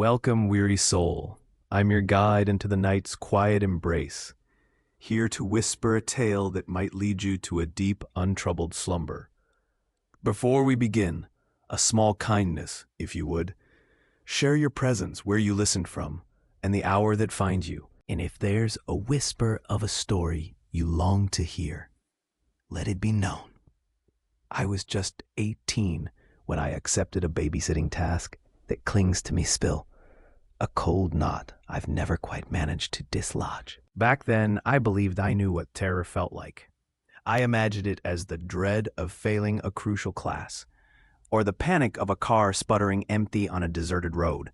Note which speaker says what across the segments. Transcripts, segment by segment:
Speaker 1: Welcome, weary soul. I'm your guide into the night's quiet embrace, here to whisper a tale that might lead you to a deep, untroubled slumber. Before we begin, a small kindness, if you would. Share your presence where you listened from, and the hour that finds you. And if there's a whisper of a story you long to hear, let it be known. I was just 18 when I accepted a babysitting task that clings to me still, a cold knot I've never quite managed to dislodge. Back then, I believed I knew what terror felt like. I imagined it as the dread of failing a crucial class, or the panic of a car sputtering empty on a deserted road,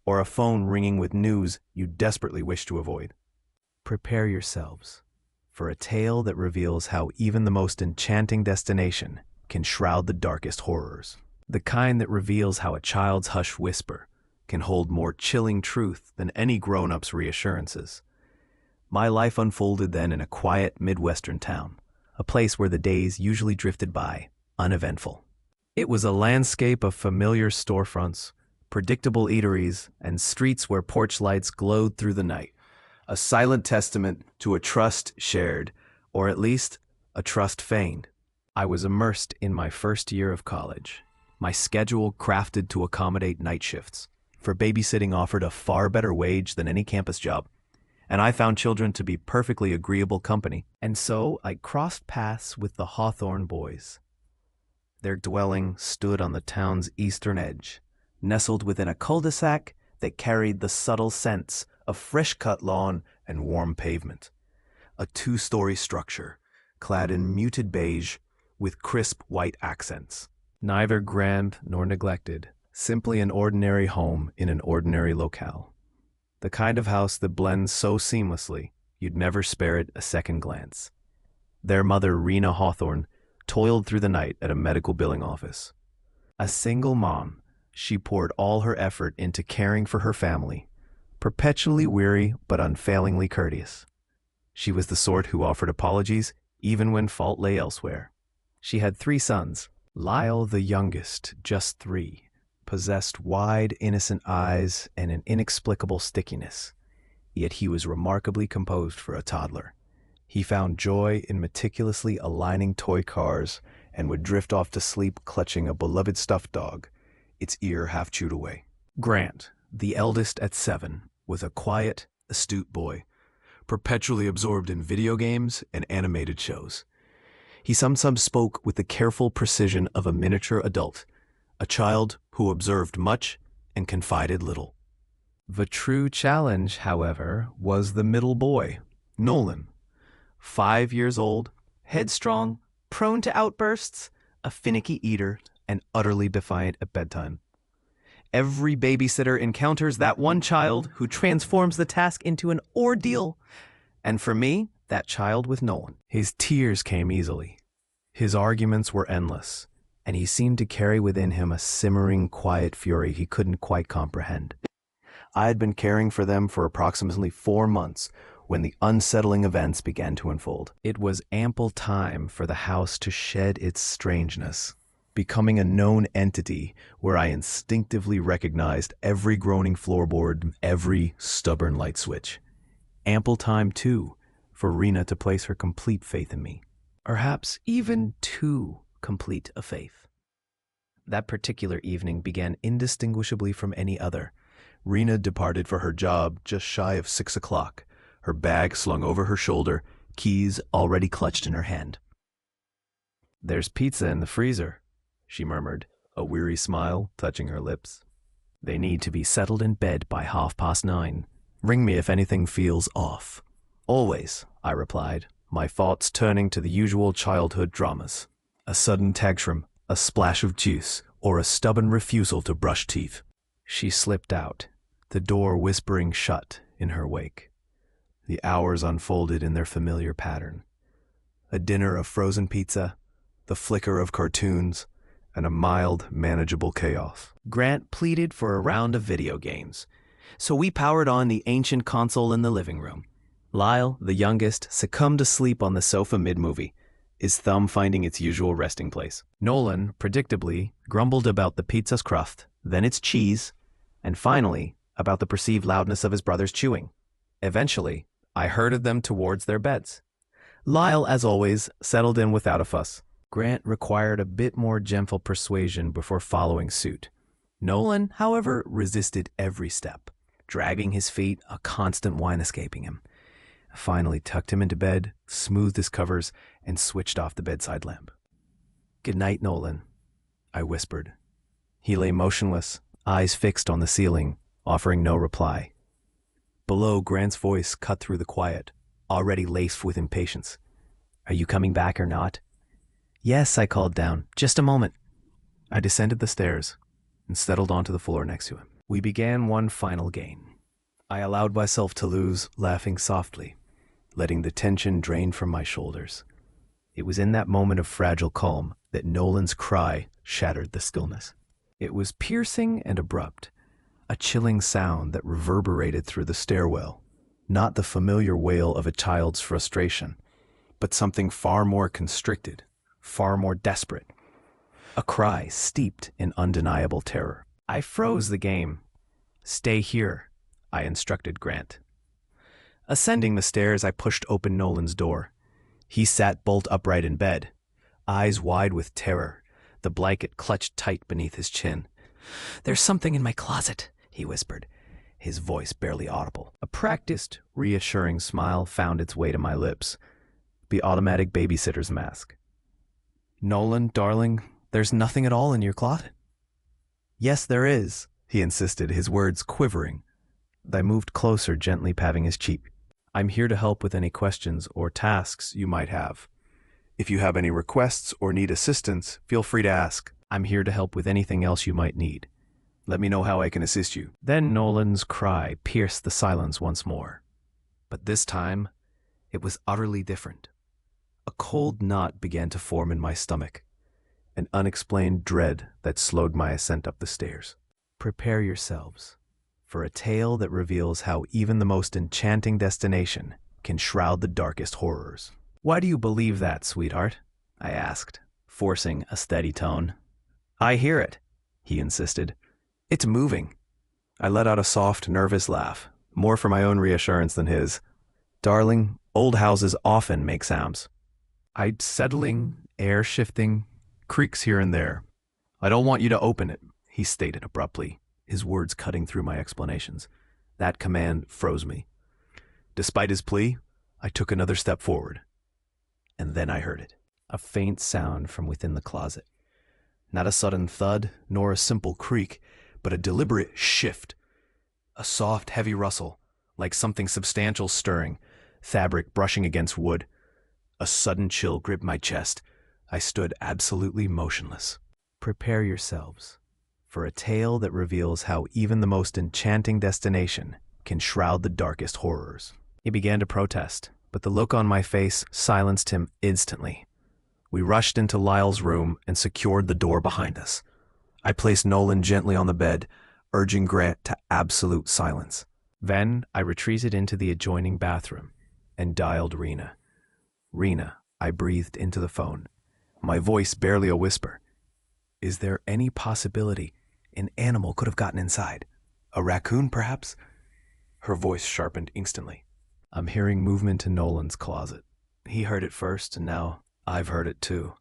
Speaker 1: or a phone ringing with news you desperately wish to avoid. Prepare yourselves for a tale that reveals how even the most enchanting destination can shroud the darkest horrors. The kind that reveals how a child's hushed whisper can hold more chilling truth than any grown-up's reassurances. My life unfolded then in a quiet Midwestern town, a place where the days usually drifted by, uneventful. It was a landscape of familiar storefronts, predictable eateries, and streets where porch lights glowed through the night, a silent testament to a trust shared, or at least a trust feigned. I was immersed in my first year of college, my schedule crafted to accommodate night shifts, for babysitting offered a far better wage than any campus job, and I found children to be perfectly agreeable company. And so I crossed paths with the Hawthorne boys. Their dwelling stood on the town's eastern edge, nestled within a cul-de-sac that carried the subtle scents of fresh-cut lawn and warm pavement. A two-story structure, clad in muted beige with crisp white accents. Neither grand nor neglected, simply an ordinary home in an ordinary locale. The kind of house that blends so seamlessly, you'd never spare it a second glance. Their mother, Rena Hawthorne, toiled through the night at a medical billing office. A single mom, she poured all her effort into caring for her family, perpetually weary but unfailingly courteous. She was the sort who offered apologies even when fault lay elsewhere. She had 3 sons. Lyle, the youngest, just 3, possessed wide, innocent eyes and an inexplicable stickiness, yet he was remarkably composed for a toddler. He found joy in meticulously aligning toy cars and would drift off to sleep clutching a beloved stuffed dog, its ear half chewed away. Grant, the eldest at 7, was a quiet, astute boy, perpetually absorbed in video games and animated shows. He sometimes spoke with the careful precision of a miniature adult, a child who observed much and confided little. The true challenge, however, was the middle boy, Nolan. 5 years old, headstrong, prone to outbursts, a finicky eater, and utterly defiant at bedtime. Every babysitter encounters that one child who transforms the task into an ordeal. And for me, that child with Nolan. His tears came easily. His arguments were endless, and he seemed to carry within him a simmering, quiet fury he couldn't quite comprehend. I had been caring for them for approximately 4 months when the unsettling events began to unfold. It was ample time for the house to shed its strangeness, becoming a known entity where I instinctively recognized every groaning floorboard, every stubborn light switch. Ample time, too, for Rena to place her complete faith in me. Perhaps even too complete a faith. That particular evening began indistinguishably from any other. Rena departed for her job just shy of 6 o'clock, her bag slung over her shoulder, keys already clutched in her hand. "There's pizza in the freezer," she murmured, a weary smile touching her lips. "They need to be settled in bed by 9:30. Ring me if anything feels off." "Always," I replied, my thoughts turning to the usual childhood dramas. A sudden tantrum, a splash of juice, or a stubborn refusal to brush teeth. She slipped out, the door whispering shut in her wake. The hours unfolded in their familiar pattern. A dinner of frozen pizza, the flicker of cartoons, and a mild, manageable chaos. Grant pleaded for a round of video games, so we powered on the ancient console in the living room. Lyle, the youngest, succumbed to sleep on the sofa mid-movie, his thumb finding its usual resting place. Nolan, predictably, grumbled about the pizza's crust, then its cheese, and finally, about the perceived loudness of his brother's chewing. Eventually, I herded them towards their beds. Lyle, as always, settled in without a fuss. Grant required a bit more gentle persuasion before following suit. Nolan, however, resisted every step, dragging his feet, a constant whine escaping him. I finally tucked him into bed, smoothed his covers, and switched off the bedside lamp. "Good night, Nolan," I whispered. He lay motionless, eyes fixed on the ceiling, offering no reply. Below, Grant's voice cut through the quiet, already laced with impatience. "Are you coming back or not?" "Yes," I called down. "Just a moment." I descended the stairs and settled onto the floor next to him. We began one final game. I allowed myself to lose, laughing softly, letting the tension drain from my shoulders. It was in that moment of fragile calm that Nolan's cry shattered the stillness. It was piercing and abrupt, a chilling sound that reverberated through the stairwell, not the familiar wail of a child's frustration, but something far more constricted, far more desperate. A cry steeped in undeniable terror. I froze the game. "Stay here," I instructed Grant. Ascending the stairs, I pushed open Nolan's door. He sat bolt upright in bed, eyes wide with terror, the blanket clutched tight beneath his chin. "There's something in my closet," he whispered, his voice barely audible. A practiced, reassuring smile found its way to my lips, the automatic babysitter's mask. "Nolan, darling, there's nothing at all in your closet." "Yes, there is," he insisted, his words quivering. I moved closer, gently patting his cheek. "I'm here to help with any questions or tasks you might have. If you have any requests or need assistance, feel free to ask. I'm here to help with anything else you might need. Let me know how I can assist you." Then Nolan's cry pierced the silence once more. But this time, it was utterly different. A cold knot began to form in my stomach, an unexplained dread that slowed my ascent up the stairs. "Prepare yourselves for a tale that reveals how even the most enchanting destination can shroud the darkest horrors." "Why do you believe that, sweetheart?" I asked, forcing a steady tone. "I hear it," he insisted. "It's moving." I let out a soft, nervous laugh, more for my own reassurance than his. "Darling, old houses often make sounds. Settling, air shifting, creaks here and there. I don't want you to open it," he stated abruptly, his words cutting through my explanations. That command froze me. Despite his plea, I took another step forward. And then I heard it. A faint sound from within the closet. Not a sudden thud, nor a simple creak, but a deliberate shift. A soft, heavy rustle, like something substantial stirring, fabric brushing against wood. A sudden chill gripped my chest. I stood absolutely motionless. "Prepare yourselves for a tale that reveals how even the most enchanting destination can shroud the darkest horrors." He began to protest, but the look on my face silenced him instantly. We rushed into Lyle's room and secured the door behind us. I placed Nolan gently on the bed, urging Grant to absolute silence. Then I retreated into the adjoining bathroom and dialed Rena. "Rena," I breathed into the phone, my voice barely a whisper. "Is there any possibility an animal could have gotten inside? A raccoon, perhaps?" Her voice sharpened instantly. "I'm hearing movement in Nolan's closet. He heard it first, and now I've heard it too."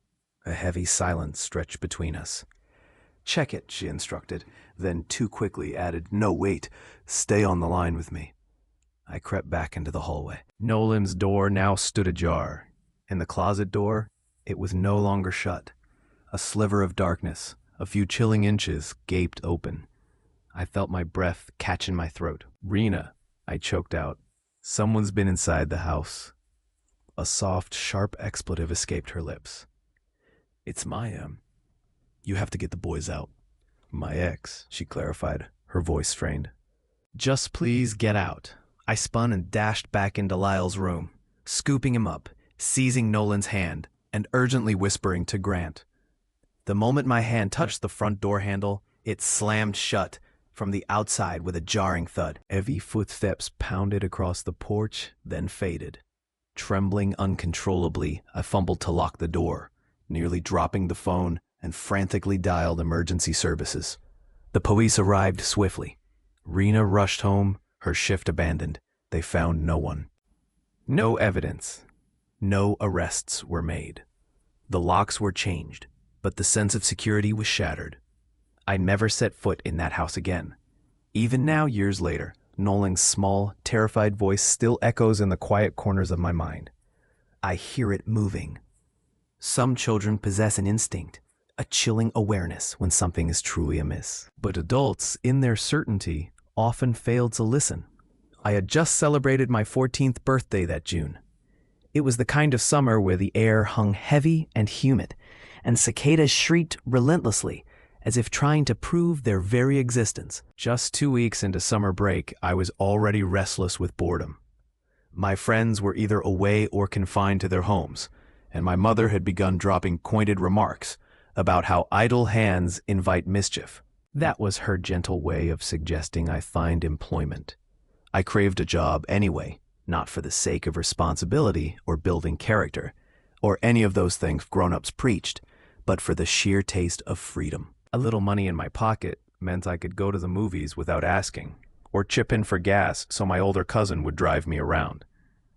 Speaker 1: A heavy silence stretched between us. "Check it," she instructed, then too quickly added, "No, wait, stay on the line with me." I crept back into the hallway. Nolan's door now stood ajar. In the closet door, it was no longer shut. A sliver of darkness, a few chilling inches, gaped open. I felt my breath catch in my throat. "Rena," I choked out. "Someone's been inside the house." A soft, sharp expletive escaped her lips. "It's my, you have to get the boys out." "My ex," she clarified, her voice strained. "Just please get out." I spun and dashed back into Lyle's room, scooping him up, seizing Nolan's hand, and urgently whispering to Grant. The moment my hand touched the front door handle, it slammed shut from the outside with a jarring thud. Heavy footsteps pounded across the porch, then faded. Trembling uncontrollably, I fumbled to lock the door, nearly dropping the phone, and frantically dialed emergency services. The police arrived swiftly, Rena rushed home, her shift abandoned. They found no one. No evidence. No arrests were made. The locks were changed, but the sense of security was shattered. I never set foot in that house again. Even now, years later, Nolan's small, terrified voice still echoes in the quiet corners of my mind. I hear it moving. Some children possess an instinct, a chilling awareness when something is truly amiss. But adults, in their certainty, often fail to listen. I had just celebrated my 14th birthday that June. It was the kind of summer where the air hung heavy and humid, and cicadas shrieked relentlessly, as if trying to prove their very existence. Just 2 weeks into summer break, I was already restless with boredom. My friends were either away or confined to their homes, and my mother had begun dropping pointed remarks about how idle hands invite mischief. That was her gentle way of suggesting I find employment. I craved a job anyway, not for the sake of responsibility or building character, or any of those things grown-ups preached, but for the sheer taste of freedom. A little money in my pocket meant I could go to the movies without asking, or chip in for gas so my older cousin would drive me around.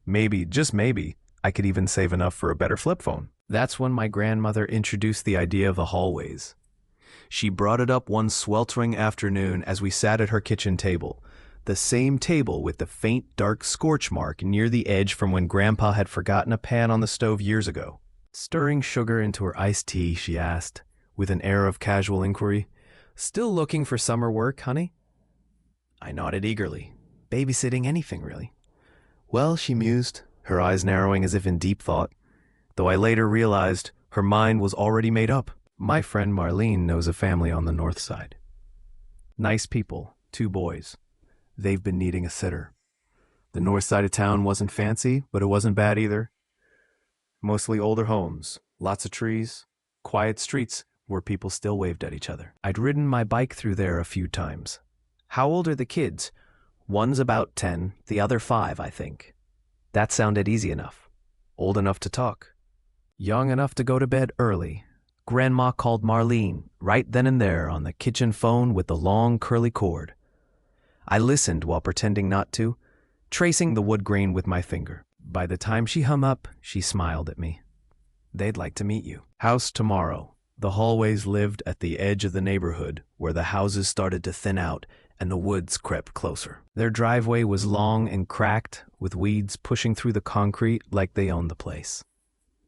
Speaker 1: Maybe, just maybe, I could even save enough for a better flip phone. That's when my grandmother introduced the idea of the hallways. She brought it up one sweltering afternoon as we sat at her kitchen table, the same table with the faint dark scorch mark near the edge from when Grandpa had forgotten a pan on the stove years ago. Stirring sugar into her iced tea, she asked, with an air of casual inquiry, "Still looking for summer work, honey?" I nodded eagerly. Babysitting anything, really. Well, she mused, her eyes narrowing as if in deep thought, though I later realized her mind was already made up. My friend Marlene knows a family on the north side. Nice people, 2 boys. They've been needing a sitter. The north side of town wasn't fancy, but it wasn't bad either. Mostly older homes, lots of trees, quiet streets where people still waved at each other. I'd ridden my bike through there a few times. How old are the kids? One's about 10, the other 5, I think. That sounded easy enough. Old enough to talk. Young enough to go to bed early. Grandma called Marlene right then and there on the kitchen phone with the long curly cord. I listened while pretending not to, tracing the wood grain with my finger. By the time she hung up, she smiled at me. They'd like to meet you. House tomorrow. The hallways lived at the edge of the neighborhood where the houses started to thin out and the woods crept closer. Their driveway was long and cracked, with weeds pushing through the concrete like they owned the place.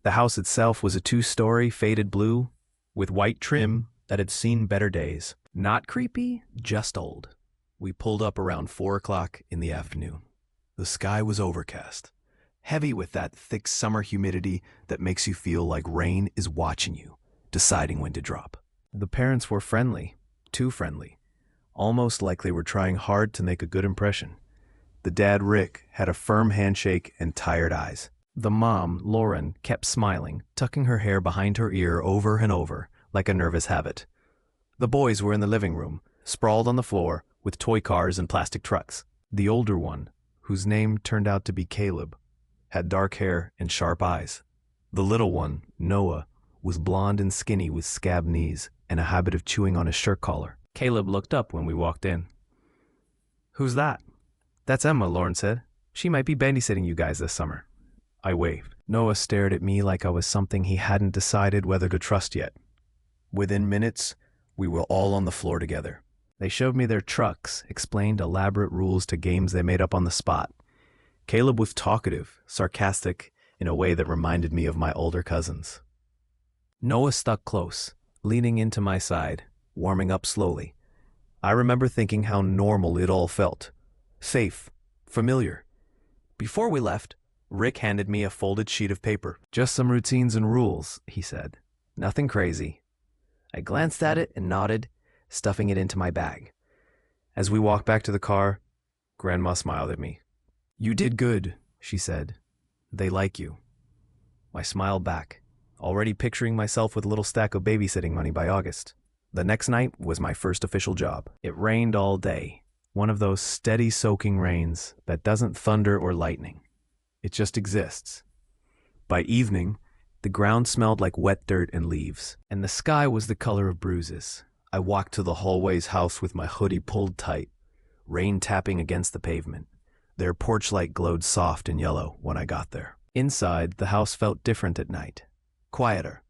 Speaker 1: The house itself was a 2-story faded blue with white trim that had seen better days. Not creepy, just old. We pulled up around 4 o'clock in the afternoon. The sky was overcast, heavy with that thick summer humidity that makes you feel like rain is watching you, deciding when to drop. The parents were friendly, too friendly, almost like they were trying hard to make a good impression. The dad, Rick, had a firm handshake and tired eyes. The mom, Lauren, kept smiling, tucking her hair behind her ear over and over, like a nervous habit. The boys were in the living room, sprawled on the floor, with toy cars and plastic trucks. The older one, whose name turned out to be Caleb, had dark hair and sharp eyes. The little one, Noah, was blonde and skinny with scabbed knees and a habit of chewing on his shirt collar. Caleb looked up when we walked in. "Who's that?" "That's Emma," Lauren said. "She might be babysitting you guys this summer." I waved. Noah stared at me like I was something he hadn't decided whether to trust yet. Within minutes, we were all on the floor together. They showed me their trucks, explained elaborate rules to games they made up on the spot. Caleb was talkative, sarcastic, in a way that reminded me of my older cousins. Noah stuck close, leaning into my side, warming up slowly. I remember thinking how normal it all felt. Safe, familiar. Before we left, Rick handed me a folded sheet of paper. "Just some routines and rules," he said. "Nothing crazy." I glanced at it and nodded, stuffing it into my bag. As we walked back to the car, Grandma smiled at me. "You did good," she said. "They like you." I smiled back, already picturing myself with a little stack of babysitting money by August. The next night was my first official job. It rained all day, one of those steady soaking rains that doesn't thunder or lightning. It just exists. By evening, the ground smelled like wet dirt and leaves, and the sky was the color of bruises. I walked to the hallway's house with my hoodie pulled tight, rain tapping against the pavement. Their porch light glowed soft and yellow when I got there. Inside, the house felt different at night. Quieter.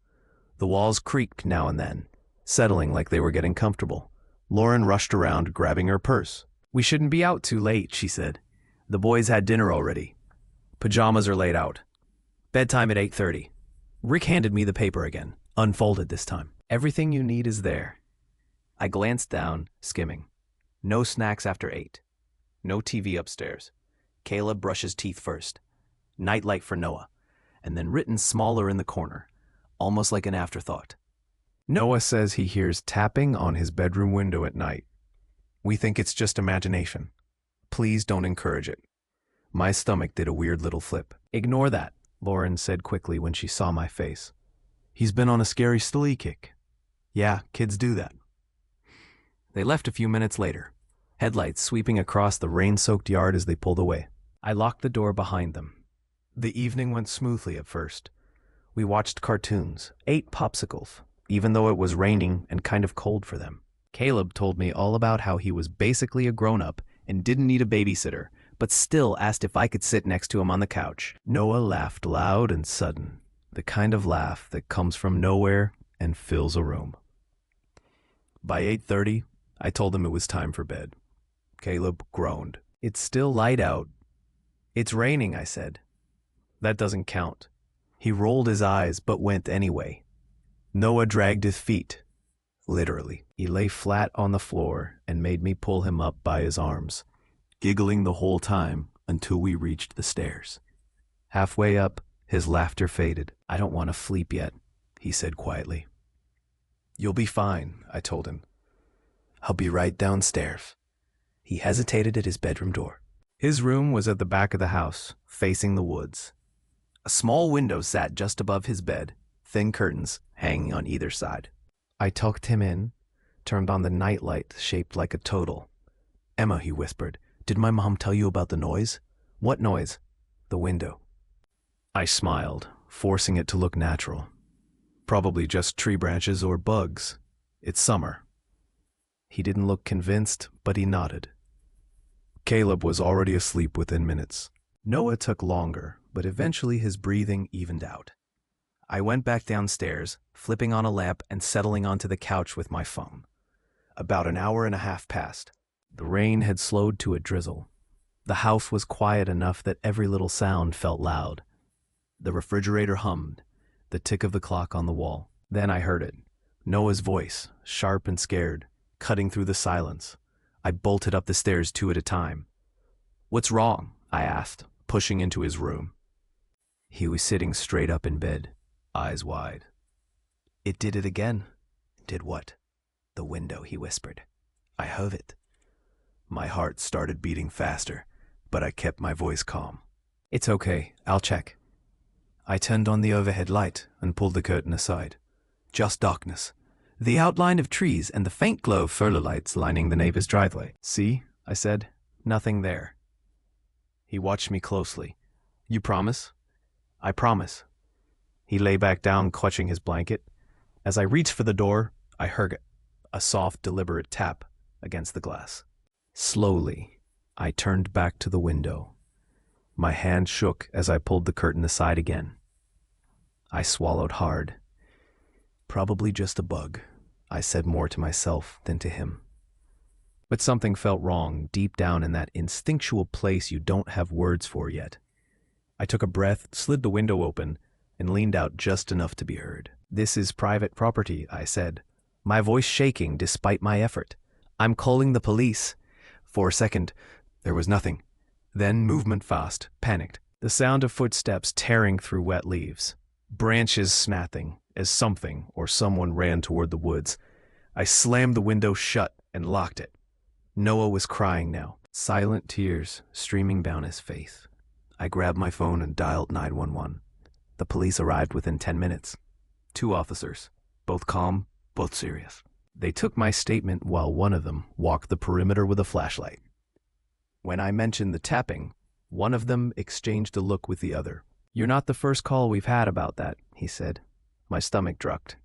Speaker 1: The walls creaked now and then, settling like they were getting comfortable. Lauren rushed around, grabbing her purse. "We shouldn't be out too late," she said. "The boys had dinner already. Pajamas are laid out. Bedtime at 8:30. Rick handed me the paper again, unfolded this time. "Everything you need is there." I glanced down, skimming. No snacks after 8. No TV upstairs. Caleb brushes teeth first. Nightlight for Noah. And then written smaller in the corner, almost like an afterthought. "Noah says he hears tapping on his bedroom window at night. We think it's just imagination. Please don't encourage it." My stomach did a weird little flip. "Ignore that," Lauren said quickly when she saw my face. "He's been on a scary sleigh kick." "Yeah, kids do that." They left a few minutes later, headlights sweeping across the rain-soaked yard as they pulled away. I locked the door behind them. The evening went smoothly at first. We watched cartoons, ate popsicles, even though it was raining and kind of cold for them. Caleb told me all about how he was basically a grown-up and didn't need a babysitter, but still asked if I could sit next to him on the couch. Noah laughed loud and sudden, the kind of laugh that comes from nowhere and fills a room. By 8:30, I told him it was time for bed. Caleb groaned. "It's still light out." "It's raining," I said. "That doesn't count." He rolled his eyes but went anyway. Noah dragged his feet. Literally. He lay flat on the floor and made me pull him up by his arms, giggling the whole time until we reached the stairs. Halfway up, his laughter faded. "I don't want to sleep yet," he said quietly. "You'll be fine," I told him. "I'll be right downstairs." He hesitated at his bedroom door. His room was at the back of the house, facing the woods. A small window sat just above his bed, thin curtains hanging on either side. I tucked him in, turned on the nightlight shaped like a total. "Emma," he whispered, "did my mom tell you about the noise?" "What noise?" "The window." I smiled, forcing it to look natural. "Probably just tree branches or bugs. It's summer." He didn't look convinced, but he nodded. Caleb was already asleep within minutes. Noah took longer, but eventually his breathing evened out. I went back downstairs, flipping on a lamp and settling onto the couch with my phone. About an hour and a half passed. The rain had slowed to a drizzle. The house was quiet enough that every little sound felt loud. The refrigerator hummed, the tick of the clock on the wall. Then I heard it. Noah's voice, sharp and scared, cutting through the silence. I bolted up the stairs 2 at a time. "What's wrong?" I asked, pushing into his room. He was sitting straight up in bed, eyes wide. "It did it again." "Did what?" "The window," he whispered. "I heard it." My heart started beating faster, but I kept my voice calm. "It's okay, I'll check." I turned on the overhead light and pulled the curtain aside. Just darkness. The outline of trees and the faint glow of furlough lights lining the neighbor's driveway. "See?" I said. "Nothing there." He watched me closely. "You promise?" "I promise." He lay back down, clutching his blanket. As I reached for the door, I heard a soft, deliberate tap against the glass. Slowly, I turned back to the window. My hand shook as I pulled the curtain aside again. I swallowed hard. "Probably just a bug," I said more to myself than to him. But something felt wrong deep down in that instinctual place you don't have words for yet. I took a breath, slid the window open, and leaned out just enough to be heard. "This is private property," I said, my voice shaking despite my effort. "I'm calling the police." For a second, there was nothing. Then movement fast, panicked. The sound of footsteps tearing through wet leaves. Branches snapping as something or someone ran toward the woods. I slammed the window shut and locked it. Noah was crying now, silent tears streaming down his face. I grabbed my phone and dialed 911. The police arrived within 10 minutes. 2 officers, both calm, both serious. They took my statement while one of them walked the perimeter with a flashlight. When I mentioned the tapping, one of them exchanged a look with the other. "You're not the first call we've had about that," he said. My stomach drucked.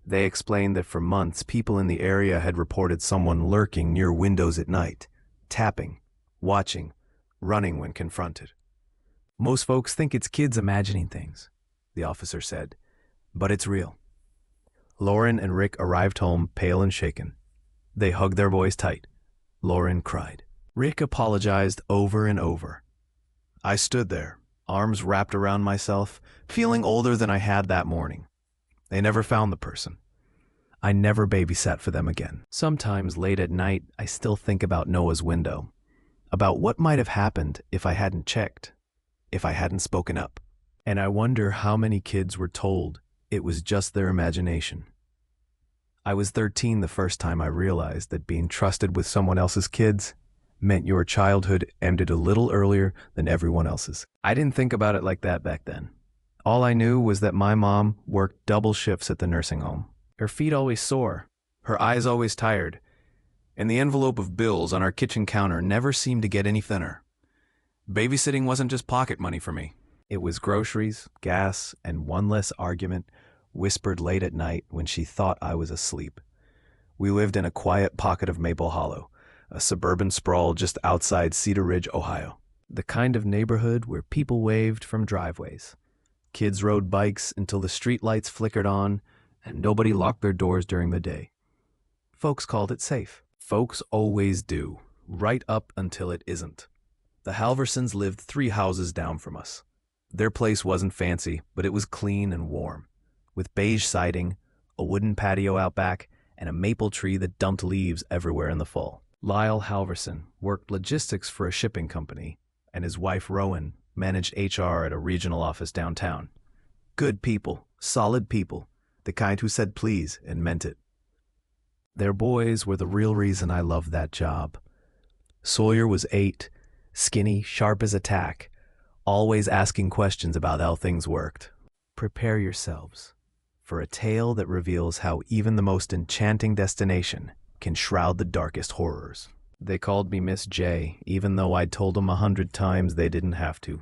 Speaker 1: They explained that for months people in the area had reported someone lurking near windows at night, tapping, watching, running when confronted. Most folks think it's kids imagining things, the officer said, but it's real. Lauren and Rick arrived home pale and shaken. They hugged their boys tight. Lauren cried. Rick apologized over and over. I stood there, arms wrapped around myself, feeling older than I had that morning. They never found the person. I never babysat for them again. Sometimes late at night, I still think about Noah's window, about what might have happened if I hadn't checked, if I hadn't spoken up. And I wonder how many kids were told it was just their imagination. I was 13 the first time I realized that being trusted with someone else's kids meant your childhood ended a little earlier than everyone else's. I didn't think about it like that back then. All I knew was that my mom worked double shifts at the nursing home. Her feet always sore, her eyes always tired, and the envelope of bills on our kitchen counter never seemed to get any thinner. Babysitting wasn't just pocket money for me. It was groceries, gas, and one less argument whispered late at night when she thought I was asleep. We lived in a quiet pocket of Maple Hollow, a suburban sprawl just outside Cedar Ridge, Ohio. The kind of neighborhood where people waved from driveways. Kids rode bikes until the streetlights flickered on, and nobody locked their doors during the day. Folks called it safe. Folks always do, right up until it isn't. The Halversons lived 3 houses down from us. Their place wasn't fancy, but it was clean and warm, with beige siding, a wooden patio out back, and a maple tree that dumped leaves everywhere in the fall. Lyle Halverson worked logistics for a shipping company, and his wife Rowan managed HR at a regional office downtown. Good people, solid people, the kind who said please and meant it. Their boys were the real reason I loved that job. Sawyer was 8, skinny, sharp as a tack, always asking questions about how things worked. Prepare yourselves for a tale that reveals how even the most enchanting destination can shroud the darkest horrors. They called me Miss J, even though I'd told them 100 times they didn't have to.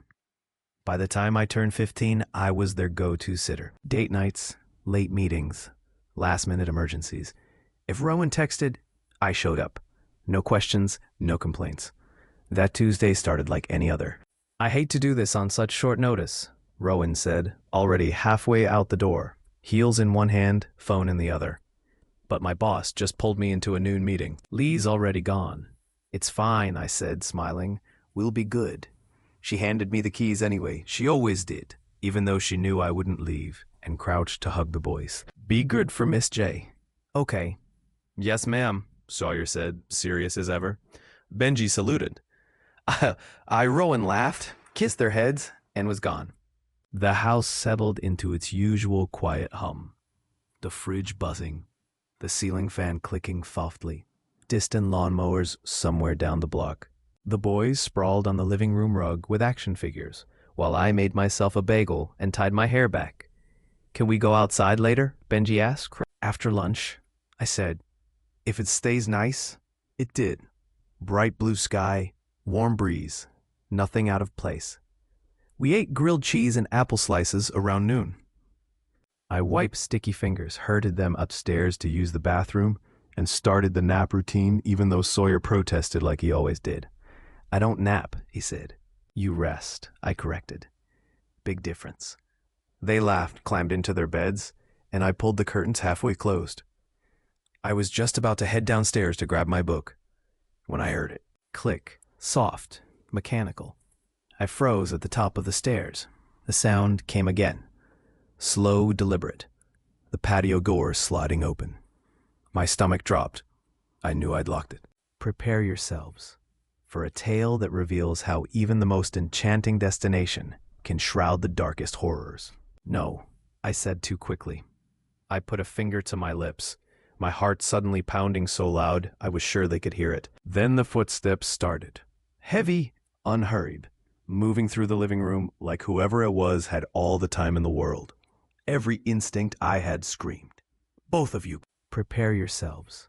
Speaker 1: By the time I turned 15, I was their go-to sitter. Date nights, late meetings, last-minute emergencies. If Rowan texted, I showed up. No questions, no complaints. That Tuesday started like any other. I hate to do this on such short notice, Rowan said, already halfway out the door, heels in one hand, phone in the other. But my boss just pulled me into a noon meeting. Lee's already gone. It's fine, I said, smiling. We'll be good. She handed me the keys anyway. She always did, even though she knew I wouldn't leave, and crouched to hug the boys. Be good for Miss J. Okay. Yes, ma'am, Sawyer said, serious as ever. Benji saluted. Rowan laughed, kissed their heads, and was gone. The house settled into its usual quiet hum. The fridge buzzing, the ceiling fan clicking softly, distant lawnmowers somewhere down the block. The boys sprawled on the living room rug with action figures, while I made myself a bagel and tied my hair back. Can we go outside later? Benji asked. After lunch, I said. If it stays nice, it did. Bright blue sky, warm breeze, nothing out of place. We ate grilled cheese and apple slices around noon. I wiped sticky fingers, herded them upstairs to use the bathroom, and started the nap routine even though Sawyer protested like he always did. I don't nap, he said. You rest, I corrected. Big difference. They laughed, climbed into their beds, and I pulled the curtains halfway closed. I was just about to head downstairs to grab my book when I heard it. Click, soft, mechanical. I froze at the top of the stairs. The sound came again. Slow, deliberate. The patio door sliding open. My stomach dropped. I knew I'd locked it. Prepare yourselves for a tale that reveals how even the most enchanting destination can shroud the darkest horrors. No, I said too quickly. I put a finger to my lips, my heart suddenly pounding so loud I was sure they could hear it. Then the footsteps started. Heavy, unhurried, moving through the living room like whoever it was had all the time in the world. Every instinct I had screamed. Both of you, prepare yourselves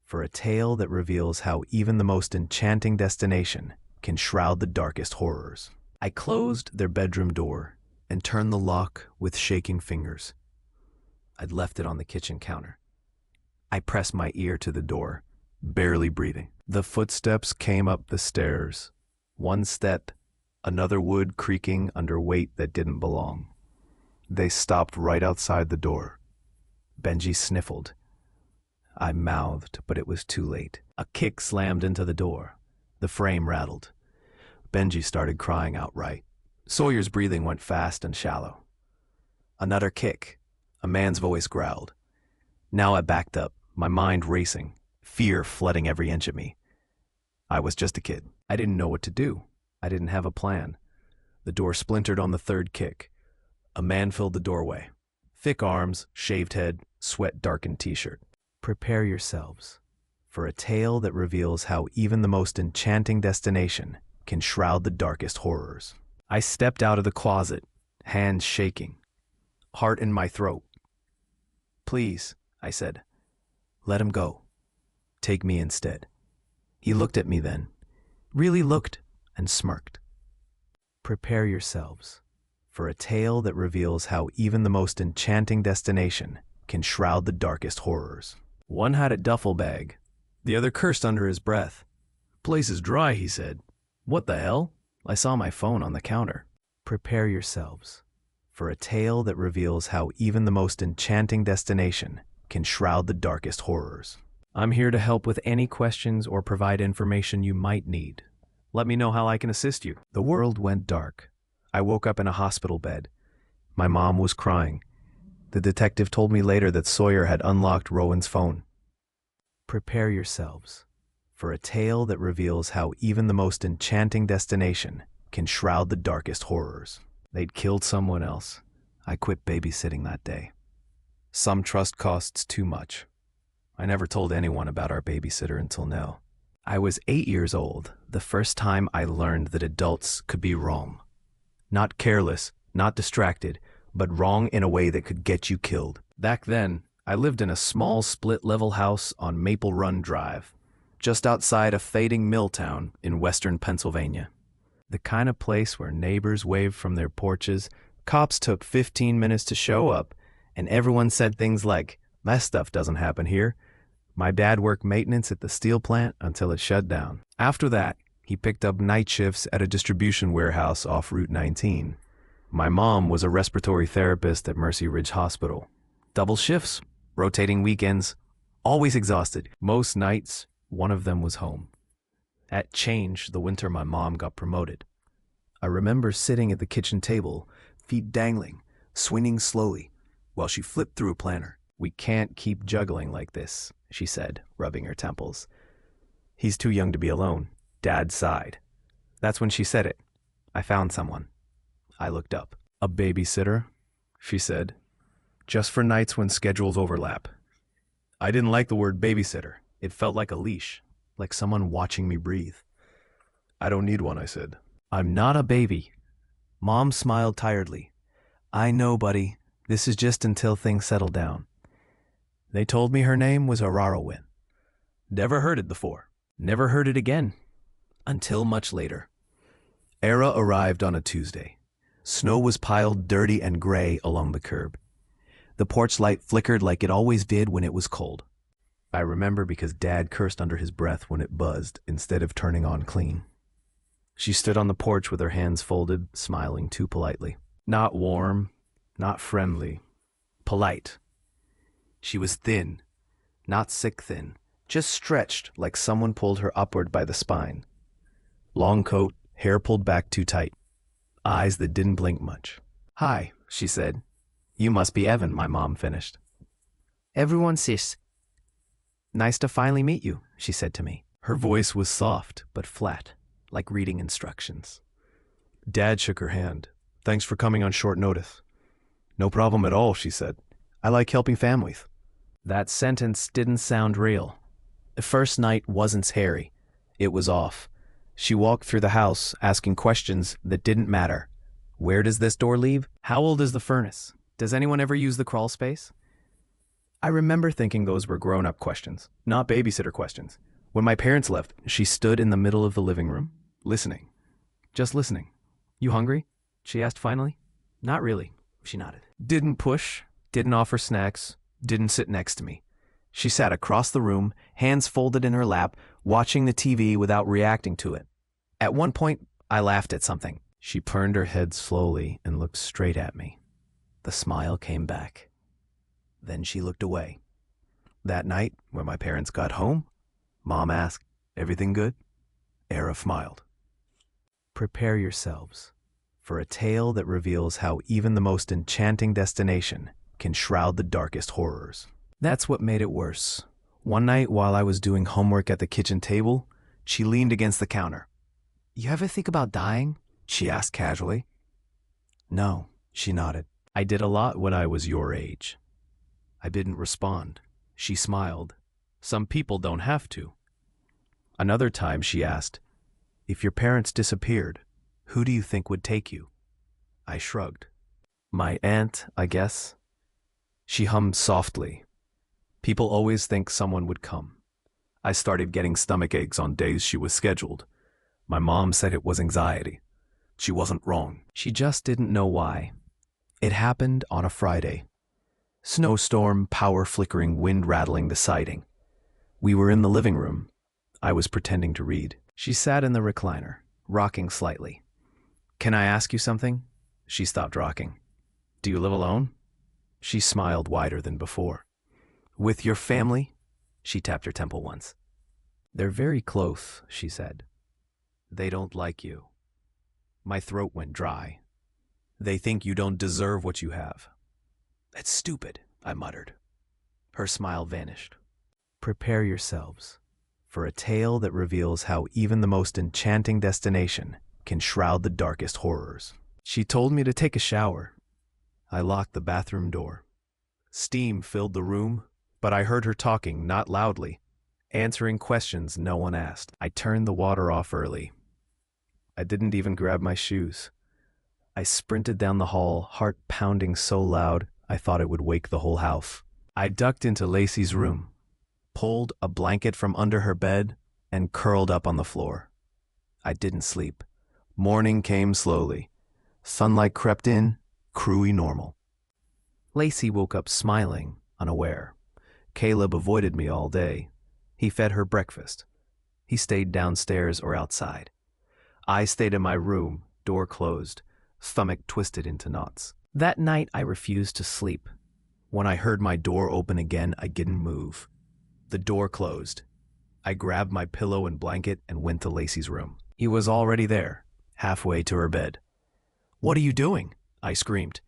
Speaker 1: for a tale that reveals how even the most enchanting destination can shroud the darkest horrors. I closed their bedroom door and turned the lock with shaking fingers. I'd left it on the kitchen counter. I pressed my ear to the door, barely breathing. The footsteps came up the stairs. One step, another wood creaking under weight that didn't belong. They stopped right outside the door. Benji sniffled. I mouthed, but it was too late. A kick slammed into the door. The frame rattled. Benji started crying outright. Sawyer's breathing went fast and shallow. Another kick. A man's voice growled. Now I backed up, my mind racing, fear flooding every inch of me. I was just a kid. I didn't know what to do. I didn't have a plan. The door splintered on the third kick. A man filled the doorway. Thick arms, shaved head, sweat-darkened t-shirt. Prepare yourselves for a tale that reveals how even the most enchanting destination can shroud the darkest horrors. I stepped out of the closet, hands shaking, heart in my throat. Please, I said, let him go. Take me instead. He looked at me then, really looked, and smirked. Prepare yourselves for a tale that reveals how even the most enchanting destination can shroud the darkest horrors. One had a duffel bag. The other cursed under his breath. Place is dry, he said. What the hell? I saw my phone on the counter. Prepare yourselves for a tale that reveals how even the most enchanting destination can shroud the darkest horrors. I'm here to help with any questions or provide information you might need. Let me know how I can assist you. The world went dark. I woke up in a hospital bed. My mom was crying. The detective told me later that Sawyer had unlocked Rowan's phone. Prepare yourselves for a tale that reveals how even the most enchanting destination can shroud the darkest horrors. They'd killed someone else. I quit babysitting that day. Some trust costs too much. I never told anyone about our babysitter until now. I was 8 years old, the first time I learned that adults could be wrong. Not careless, not distracted, but wrong in a way that could get you killed. Back then, I lived in a small split-level house on Maple Run Drive, just outside of fading Milltown in western Pennsylvania. The kind of place where neighbors waved from their porches, cops took 15 minutes to show up, and everyone said things like, "That stuff doesn't happen here." My dad worked maintenance at the steel plant until it shut down. After that, he picked up night shifts at a distribution warehouse off Route 19. My mom was a respiratory therapist at Mercy Ridge Hospital. Double shifts, rotating weekends, always exhausted. Most nights, one of them was home. At Change, the winter my mom got promoted. I remember sitting at the kitchen table, feet dangling, swinging slowly, while she flipped through a planner. "We can't keep juggling like this," she said, rubbing her temples. "He's too young to be alone." Dad sighed. That's when she said it. "I found someone." I looked up. "A babysitter," she said, "just for nights when schedules overlap." I didn't like the word babysitter. It felt like a leash, like someone watching me breathe. "I don't need one," I said. "I'm not a baby." Mom smiled tiredly. "I know, buddy. This is just until things settle down." They told me her name was Ararowin. Never heard it before. Never heard it again. Until much later. Era arrived on a Tuesday. Snow was piled dirty and gray along the curb. The porch light flickered like it always did when it was cold. I remember because Dad cursed under his breath when it buzzed instead of turning on clean. She stood on the porch with her hands folded, smiling too politely. Not warm, not friendly, polite. She was thin, not sick thin, just stretched like someone pulled her upward by the spine. Long coat, hair pulled back too tight, eyes that didn't blink much. "Hi," she said. "You must be Evan," my mom finished. "Everyone says." "Nice to finally meet you," she said to me. Her voice was soft but flat, like reading instructions. Dad shook her hand. "Thanks for coming on short notice." "No problem at all," she said. "I like helping families." That sentence didn't sound real. The first night wasn't scary. It was off. She walked through the house, asking questions that didn't matter. Where does this door lead? How old is the furnace? Does anyone ever use the crawl space? I remember thinking those were grown-up questions, not babysitter questions. When my parents left, she stood in the middle of the living room, listening. Just listening. "You hungry?" she asked finally. "Not really," she nodded. Didn't push, didn't offer snacks, didn't sit next to me. She sat across the room, hands folded in her lap, watching the TV without reacting to it. At one point, I laughed at something. She turned her head slowly and looked straight at me. The smile came back. Then she looked away. That night, when my parents got home, Mom asked, "Everything good?" Era smiled. Prepare yourselves for a tale that reveals how even the most enchanting destination can shroud the darkest horrors. That's what made it worse. One night while I was doing homework at the kitchen table, she leaned against the counter. "You ever think about dying?" she asked casually. "No," she nodded. "I did a lot when I was your age." I didn't respond. She smiled. "Some people don't have to." Another time she asked, "If your parents disappeared, who do you think would take you?" I shrugged. "My aunt, I guess." She hummed softly. "People always think someone would come." I started getting stomach aches on days she was scheduled. My mom said it was anxiety. She wasn't wrong. She just didn't know why. It happened on a Friday. Snowstorm, power flickering, wind rattling the siding. We were in the living room. I was pretending to read. She sat in the recliner, rocking slightly. "Can I ask you something?" She stopped rocking. "Do you live alone?" She smiled wider than before. "With your family?" She tapped her temple once. "They're very close," she said. "They don't like you." My throat went dry. "They think you don't deserve what you have." "That's stupid," I muttered. Her smile vanished. Prepare yourselves for a tale that reveals how even the most enchanting destination can shroud the darkest horrors. She told me to take a shower. I locked the bathroom door. Steam filled the room, but I heard her talking, not loudly, answering questions no one asked. I turned the water off early. I didn't even grab my shoes. I sprinted down the hall, heart pounding so loud I thought it would wake the whole house. I ducked into Lacey's room, pulled a blanket from under her bed, and curled up on the floor. I didn't sleep. Morning came slowly. Sunlight crept in, crewy normal. Lacey woke up smiling, unaware. Caleb avoided me all day. He fed her breakfast. He stayed downstairs or outside. I stayed in my room, door closed, stomach twisted into knots. That night I refused to sleep. When I heard my door open again, I didn't move. The door closed. I grabbed my pillow and blanket and went to Lacey's room. He was already there, halfway to her bed. "What are you doing?" I screamed.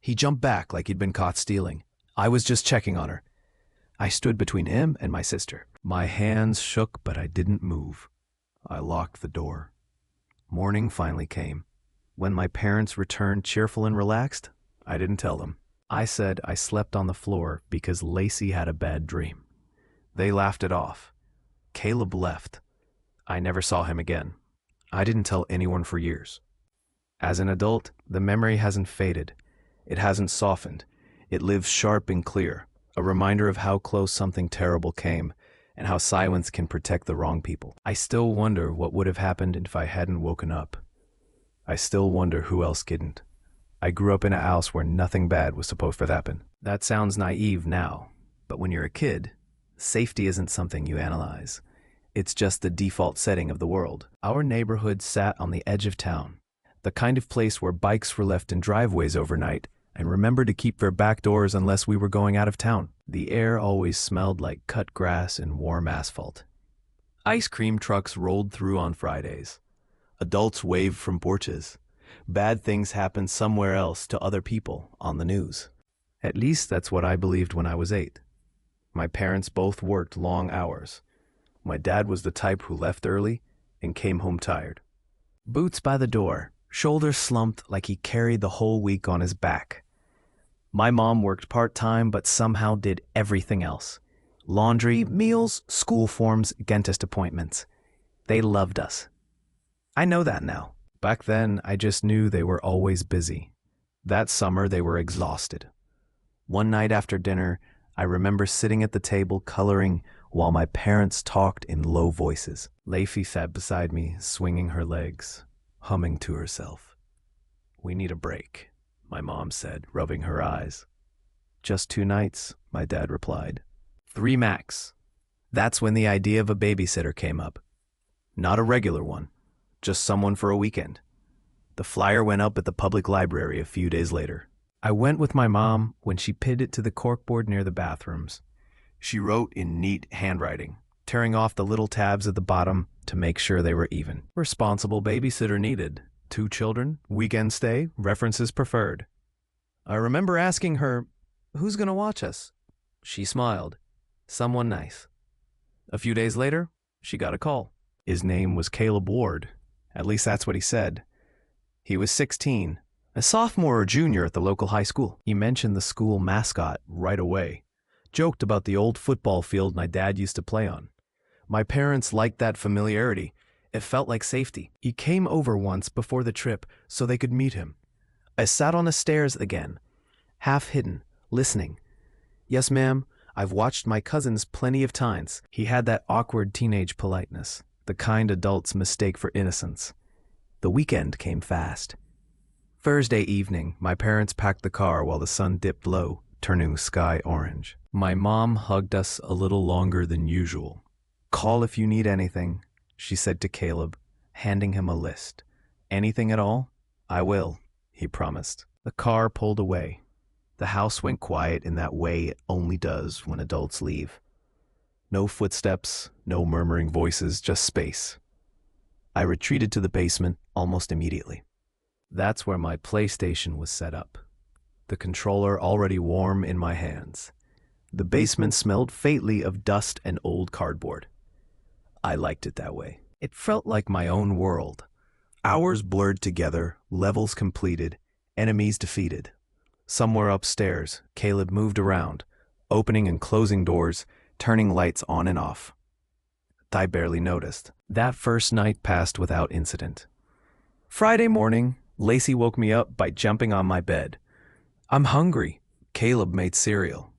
Speaker 1: He jumped back like he'd been caught stealing. "I was just checking on her." I stood between him and my sister. My hands shook, but I didn't move. I locked the door. Morning finally came. When my parents returned cheerful and relaxed, I didn't tell them. I said I slept on the floor because Lacey had a bad dream. They laughed it off. Caleb left. I never saw him again. I didn't tell anyone for years. As an adult, the memory hasn't faded. It hasn't softened. It lives sharp and clear, a reminder of how close something terrible came and how silence can protect the wrong people. I still wonder what would have happened if I hadn't woken up. I still wonder who else didn't. I grew up in a house where nothing bad was supposed to happen. That sounds naive now, but when you're a kid, safety isn't something you analyze. It's just the default setting of the world. Our neighborhood sat on the edge of town, the kind of place where bikes were left in driveways overnight and remembered to keep their back doors unless we were going out of town. The air always smelled like cut grass and warm asphalt. Ice cream trucks rolled through on Fridays. Adults waved from porches. Bad things happened somewhere else to other people on the news. At least that's what I believed when I was 8. My parents both worked long hours. My dad was the type who left early and came home tired. Boots by the door, shoulders slumped like he carried the whole week on his back. My mom worked part-time but somehow did everything else. Laundry, meals, school forms, dentist appointments. They loved us. I know that now. Back then, I just knew they were always busy. That summer, they were exhausted. One night after dinner, I remember sitting at the table coloring while my parents talked in low voices. Lacey sat beside me, swinging her legs, humming to herself. "We need a break," my mom said, rubbing her eyes. "Just 2 nights," my dad replied. "3 max. That's when the idea of a babysitter came up. Not a regular one, just someone for a weekend. The flyer went up at the public library a few days later. I went with my mom when she pinned it to the corkboard near the bathrooms. She wrote in neat handwriting, tearing off the little tabs at the bottom to make sure they were even. Responsible babysitter needed. 2 children, weekend stay, references preferred. I remember asking her, "Who's gonna watch us?" She smiled. Someone nice. A few days later, she got a call. His name was Caleb Ward. At least that's what he said. He was 16, a sophomore or junior at the local high school. He mentioned the school mascot right away. Joked about the old football field my dad used to play on. My parents liked that familiarity. It felt like safety. He came over once before the trip so they could meet him. I sat on the stairs again, half hidden, listening. "Yes, ma'am, I've watched my cousins plenty of times." He had that awkward teenage politeness, the kind adults mistake for innocence. The weekend came fast. Thursday evening, my parents packed the car while the sun dipped low, turning the sky orange. My mom hugged us a little longer than usual. "Call if you need anything," she said to Caleb, handing him a list. "Anything at all?" "I will," he promised. The car pulled away. The house went quiet in that way it only does when adults leave. No footsteps, no murmuring voices, just space. I retreated to the basement almost immediately. That's where my PlayStation was set up, the controller already warm in my hands. The basement smelled faintly of dust and old cardboard. I liked it that way. It felt like my own world. Hours blurred together, levels completed, enemies defeated. Somewhere upstairs, Caleb moved around, opening and closing doors, turning lights on and off. I barely noticed. That first night passed without incident. Friday morning, Lacey woke me up by jumping on my bed. "I'm hungry." Caleb made cereal,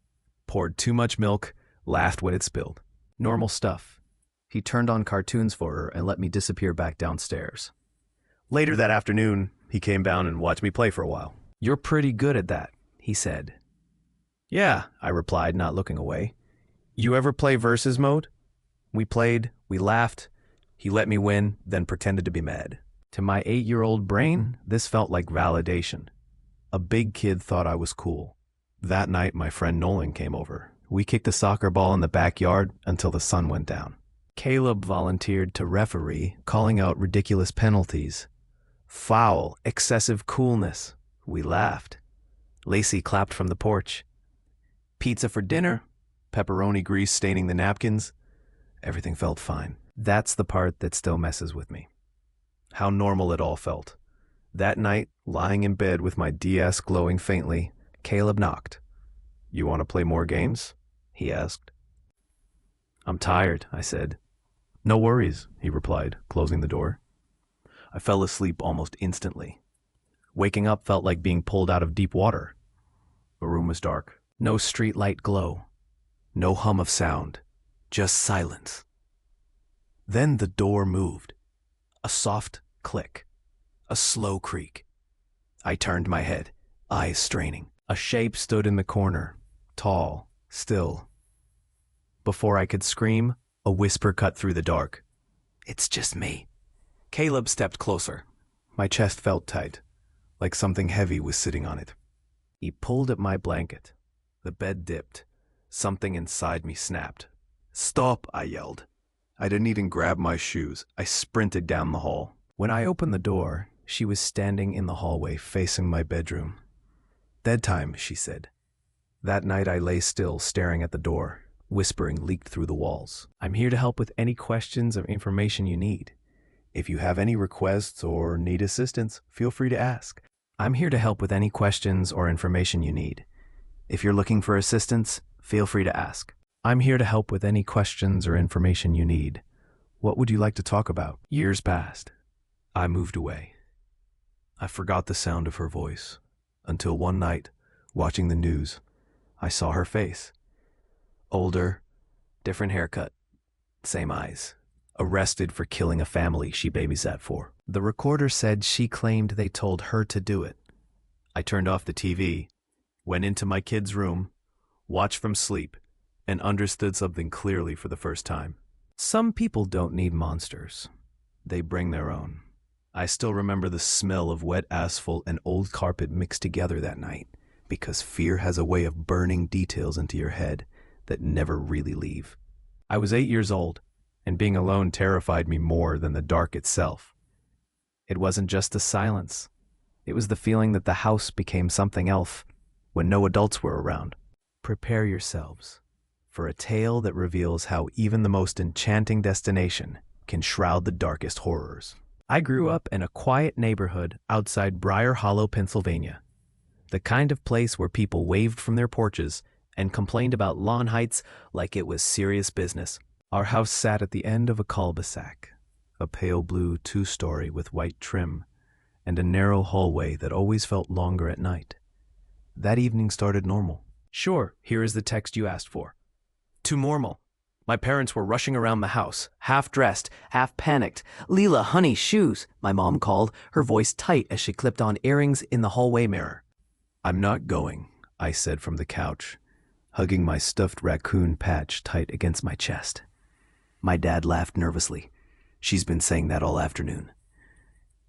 Speaker 1: poured too much milk, laughed when it spilled. Normal stuff. He turned on cartoons for her and let me disappear back downstairs. Later that afternoon, he came down and watched me play for a while. "You're pretty good at that," he said. "Yeah," I replied, not looking away. "You ever play versus mode?" We played, we laughed. He let me win, then pretended to be mad. To my 8-year-old brain, this felt like validation. A big kid thought I was cool. That night, my friend Nolan came over. We kicked a soccer ball in the backyard until the sun went down. Caleb volunteered to referee, calling out ridiculous penalties. Foul, excessive coolness. We laughed. Lacey clapped from the porch. Pizza for dinner, pepperoni grease staining the napkins. Everything felt fine. That's the part that still messes with me. How normal it all felt. That night, lying in bed with my DS glowing faintly, Caleb knocked. "You want to play more games?" he asked. "I'm tired," I said. "No worries," he replied, closing the door. I fell asleep almost instantly. Waking up felt like being pulled out of deep water. The room was dark. No street light glow. No hum of sound. Just silence. Then the door moved. A soft click. A slow creak. I turned my head, eyes straining. A shape stood in the corner, tall, still. Before I could scream, a whisper cut through the dark. "It's just me." Caleb stepped closer. My chest felt tight, like something heavy was sitting on it. He pulled at my blanket. The bed dipped. Something inside me snapped. "Stop," I yelled. I didn't even grab my shoes. I sprinted down the hall. When I opened the door, she was standing in the hallway facing my bedroom. "Bedtime," she said. That night I lay still, staring at the door. Whispering leaked through the walls. "I'm here to help with any questions or information you need. If you have any requests or need assistance, feel free to ask." I'm here to help with any questions or information you need. If you're looking for assistance, feel free to ask. I'm here to help with any questions or information you need. What would you like to talk about? Years passed. I moved away. I forgot the sound of her voice, until one night, watching the news, I saw her face. Older, different haircut, same eyes. Arrested for killing a family she babysat for. The recorder said she claimed they told her to do it. I turned off the TV, went into my kid's room, watched from sleep, and understood something clearly for the first time. Some people don't need monsters. They bring their own. I still remember the smell of wet asphalt and old carpet mixed together that night, because fear has a way of burning details into your head that never really leave. I was 8 years old, and being alone terrified me more than the dark itself. It wasn't just the silence. It was the feeling that the house became something else when no adults were around. Prepare yourselves for a tale that reveals how even the most enchanting destination can shroud the darkest horrors. I grew up in a quiet neighborhood outside Briar Hollow, Pennsylvania. The kind of place where people waved from their porches and complained about lawn heights like it was serious business. Our house sat at the end of a cul-de-sac, a pale blue two-story with white trim, and a narrow hallway that always felt longer at night. That evening started normal. Sure, here is the text you asked for. To normal. My parents were rushing around the house, half-dressed, half-panicked. "Leela, honey, shoes," my mom called, her voice tight as she clipped on earrings in the hallway mirror. "I'm not going," I said from the couch, hugging my stuffed raccoon Patch tight against my chest. My dad laughed nervously. "She's been saying that all afternoon."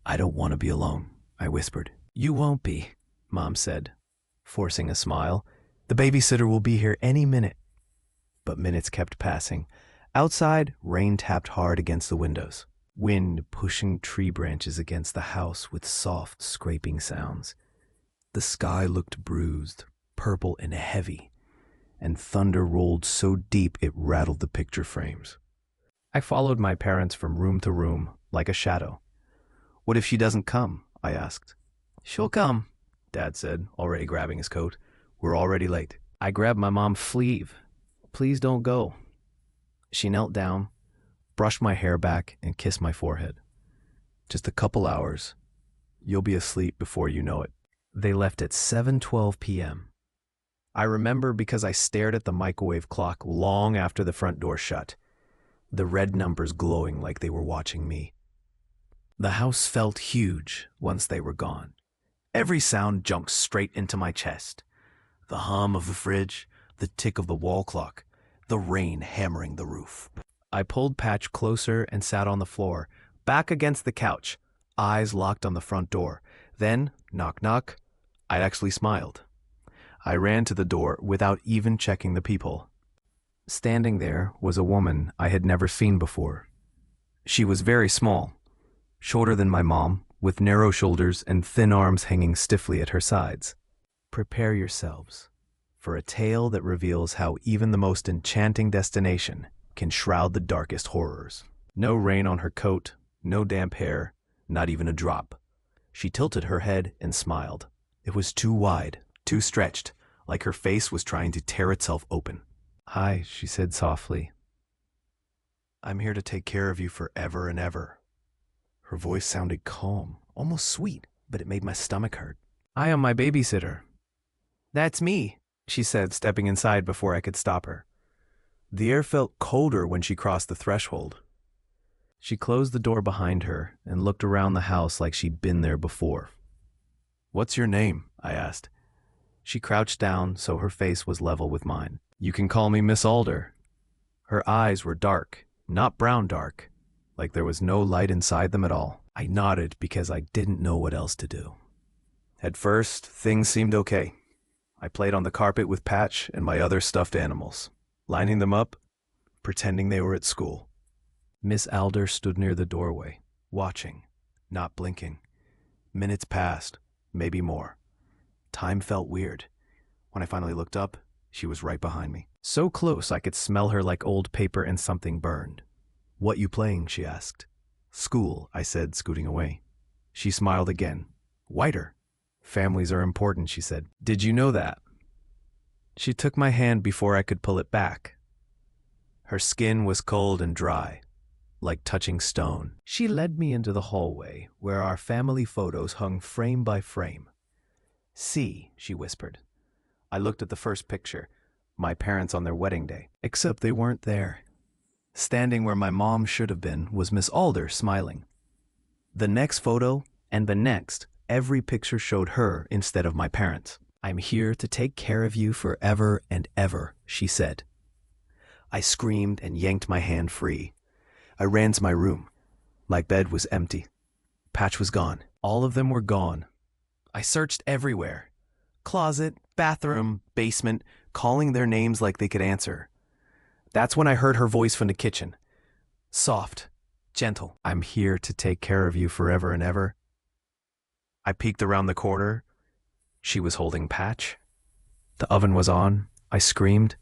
Speaker 1: "I don't want to be alone," I whispered. "You won't be," Mom said, forcing a smile. "The babysitter will be here any minute." But minutes kept passing. Outside, rain tapped hard against the windows, wind pushing tree branches against the house with soft, scraping sounds. The sky looked bruised, purple and heavy, and thunder rolled so deep it rattled the picture frames. I followed my parents from room to room, like a shadow. "What if she doesn't come?" I asked. "She'll come," Dad said, already grabbing his coat. "We're already late." I grabbed my mom's sleeve. "Please don't go." She knelt down, brushed my hair back, and kissed my forehead. "Just a couple hours. You'll be asleep before you know it." They left at 7:12 p.m. I remember because I stared at the microwave clock long after the front door shut, the red numbers glowing like they were watching me. The house felt huge once they were gone. Every sound jumped straight into my chest. The hum of the fridge, the tick of the wall clock, the rain hammering the roof. I pulled Patch closer and sat on the floor, back against the couch, eyes locked on the front door. Then, knock knock, I actually smiled. I ran to the door without even checking the peephole. Standing there was a woman I had never seen before. She was very small, shorter than my mom, with narrow shoulders and thin arms hanging stiffly at her sides. Prepare yourselves for a tale that reveals how even the most enchanting destination can shroud the darkest horrors. No rain on her coat, no damp hair, not even a drop. She tilted her head and smiled. It was too wide, too stretched, like her face was trying to tear itself open. "Hi," she said softly. "I'm here to take care of you forever and ever." Her voice sounded calm, almost sweet, but it made my stomach hurt. "I am my babysitter." "That's me," she said, stepping inside before I could stop her. The air felt colder when she crossed the threshold. She closed the door behind her and looked around the house like she'd been there before. "What's your name?" I asked. She crouched down so her face was level with mine. "You can call me Miss Alder." Her eyes were dark, not brown dark, like there was no light inside them at all. I nodded because I didn't know what else to do. At first, things seemed okay. I played on the carpet with Patch and my other stuffed animals, lining them up, pretending they were at school. Miss Alder stood near the doorway, watching, not blinking. Minutes passed, maybe more. Time felt weird. When I finally looked up, she was right behind me. So close I could smell her like old paper and something burned. "What you playing?" she asked. "School," I said, scooting away. She smiled again, whiter. "Families are important," she said. "Did you know that?" She took my hand before I could pull it back. Her skin was cold and dry, like touching stone. She led me into the hallway where our family photos hung frame by frame. "See," she whispered. I looked at the first picture, my parents on their wedding day, except they weren't there. Standing where my mom should have been was Miss Alder, smiling. The next photo, and the next, every picture showed her instead of my parents. "I'm here to take care of you forever and ever," she said. I screamed and yanked my hand free. I ran to my room. My bed was empty. Patch was gone. All of them were gone. I searched everywhere. Closet, bathroom, basement, calling their names like they could answer. That's when I heard her voice from the kitchen. Soft, gentle. I'm here to take care of you forever and ever. I peeked around the corner. She was holding Patch. The oven was on. I screamed,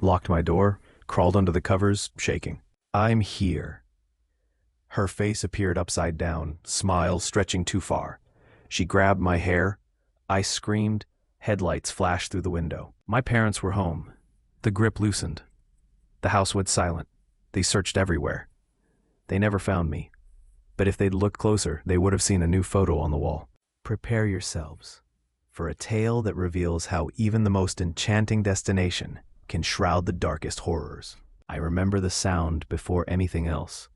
Speaker 1: locked my door, crawled under the covers, shaking. I'm here. Her face appeared upside down, smile stretching too far. She grabbed my hair. I screamed. Headlights flashed through the window. My parents were home. The grip loosened. The house went silent. They searched everywhere. They never found me. But if they'd looked closer, they would have seen a new photo on the wall. Prepare yourselves for a tale that reveals how even the most enchanting destination can shroud the darkest horrors. I remember the sound before anything else.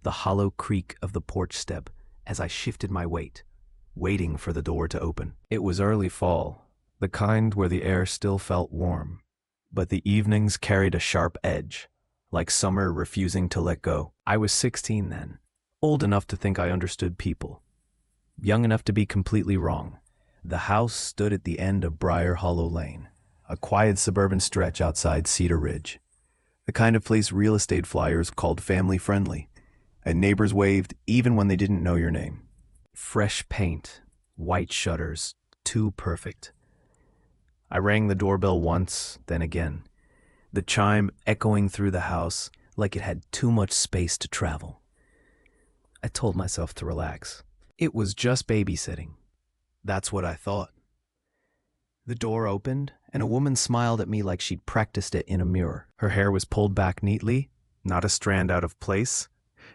Speaker 1: The hollow creak of the porch step as I shifted my weight, waiting for the door to open. It was early fall, the kind where the air still felt warm, but the evenings carried a sharp edge, like summer refusing to let go. I was 16 then, old enough to think I understood people, young enough to be completely wrong. The house stood at the end of Briar Hollow Lane, a quiet suburban stretch outside Cedar Ridge, the kind of place real estate flyers called family-friendly, and neighbors waved even when they didn't know your name. Fresh paint, white shutters, too perfect. I rang the doorbell once, then again, the chime echoing through the house like it had too much space to travel. I told myself to relax. It was just babysitting. That's what I thought. The door opened, and a woman smiled at me like she'd practiced it in a mirror. Her hair was pulled back neatly, not a strand out of place,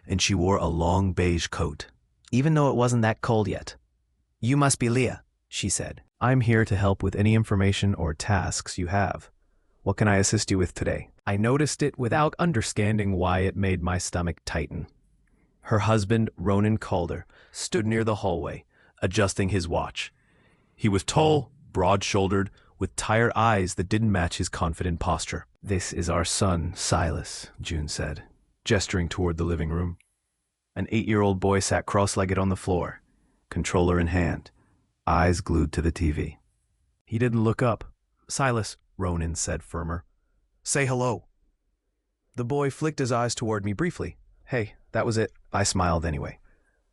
Speaker 1: and she wore a long beige coat, even though it wasn't that cold yet. "You must be Leah," she said. "I'm here to help with any information or tasks you have. What can I assist you with today?" I noticed it without understanding why it made my stomach tighten. Her husband, Ronan Calder, stood near the hallway, adjusting his watch. He was tall, broad-shouldered, with tired eyes that didn't match his confident posture. "This is our son, Silas," June said, gesturing toward the living room. An 8-year-old boy sat cross-legged on the floor, controller in hand, eyes glued to the TV. He didn't look up. "Silas," Ronan said firmer. "Say hello." The boy flicked his eyes toward me briefly. "Hey, that was it." I smiled anyway.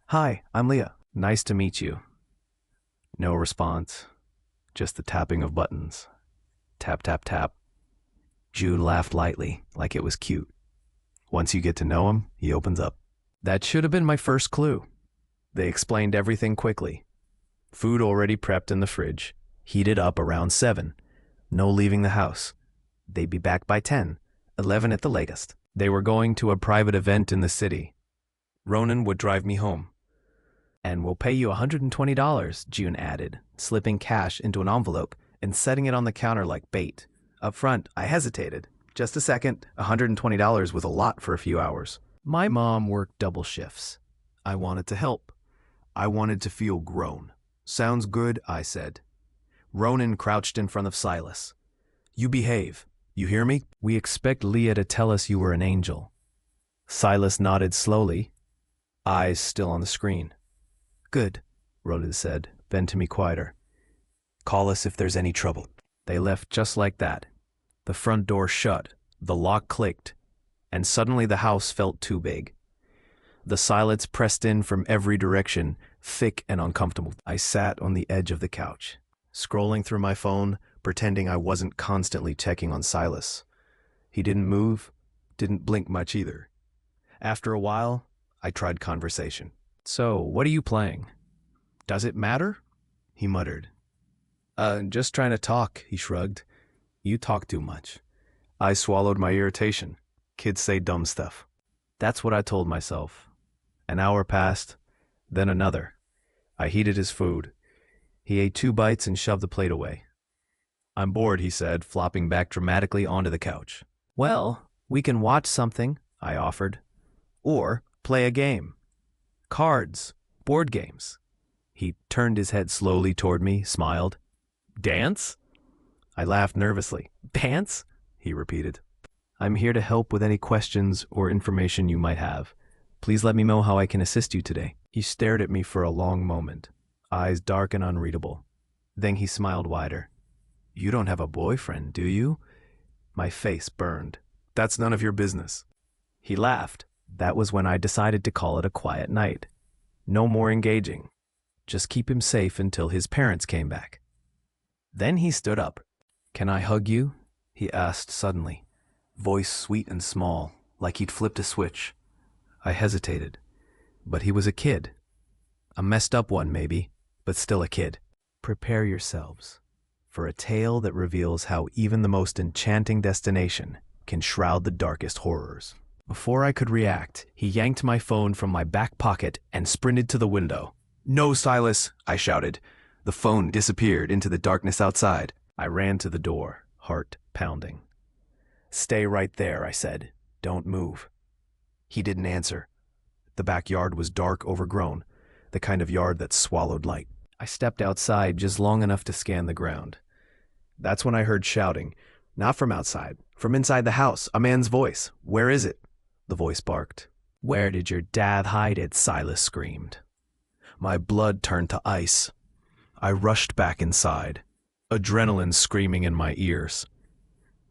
Speaker 1: "Hi, I'm Leah. Nice to meet you." No response, just the tapping of buttons. Tap, tap, tap. June laughed lightly, like it was cute. Once you get to know him, he opens up. That should have been my first clue. They explained everything quickly. Food already prepped in the fridge, heated up around 7. No leaving the house. They'd be back by 10, 11 at the latest. They were going to a private event in the city. Ronan would drive me home. "And we'll pay you $120, June added, slipping cash into an envelope and setting it on the counter like bait. Up front, I hesitated. Just a second, $120 was a lot for a few hours. My mom worked double shifts. I wanted to help. I wanted to feel grown. "Sounds good," I said. Ronan crouched in front of Silas. "You behave. You hear me? We expect Leah to tell us you were an angel." Silas nodded slowly, eyes still on the screen. "Good," Ronan said, then to me quieter. "Call us if there's any trouble." They left just like that. The front door shut, the lock clicked, and suddenly the house felt too big. The silence pressed in from every direction, thick and uncomfortable. I sat on the edge of the couch, scrolling through my phone, pretending I wasn't constantly checking on Silas. He didn't move, didn't blink much either. After a while, I tried conversation. "So, what are you playing? Does it matter?" He muttered. Just trying to talk," he shrugged. "You talk too much." I swallowed my irritation. Kids say dumb stuff. That's what I told myself. An hour passed, then another. I heated his food. He ate 2 bites and shoved the plate away. "I'm bored," he said, flopping back dramatically onto the couch. "Well, we can watch something," I offered. "Or play a game. Cards, board games." He turned his head slowly toward me, smiled. "Dance?" I laughed nervously. "Dance?" he repeated. I'm here to help with any questions or information you might have. Please let me know how I can assist you today. He stared at me for a long moment, eyes dark and unreadable. Then he smiled wider. You don't have a boyfriend, do you? My face burned. That's none of your business. He laughed. That was when I decided to call it a quiet night. No more engaging. Just keep him safe until his parents came back. Then he stood up. Can I hug you? He asked suddenly, voice sweet and small, like he'd flipped a switch. I hesitated, but he was a kid. A messed up one, maybe, but still a kid. Prepare yourselves for a tale that reveals how even the most enchanting destination can shroud the darkest horrors. Before I could react, he yanked my phone from my back pocket and sprinted to the window. No, Silas, I shouted. The phone disappeared into the darkness outside. I ran to the door, heart pounding. Stay right there, I said. Don't move. He didn't answer. The backyard was dark, overgrown, the kind of yard that swallowed light. I stepped outside just long enough to scan the ground. That's when I heard shouting, not from outside, from inside the house, a man's voice. Where is it? The voice barked. Where did your dad hide it? Silas screamed. My blood turned to ice. I rushed back inside, adrenaline screaming in my ears.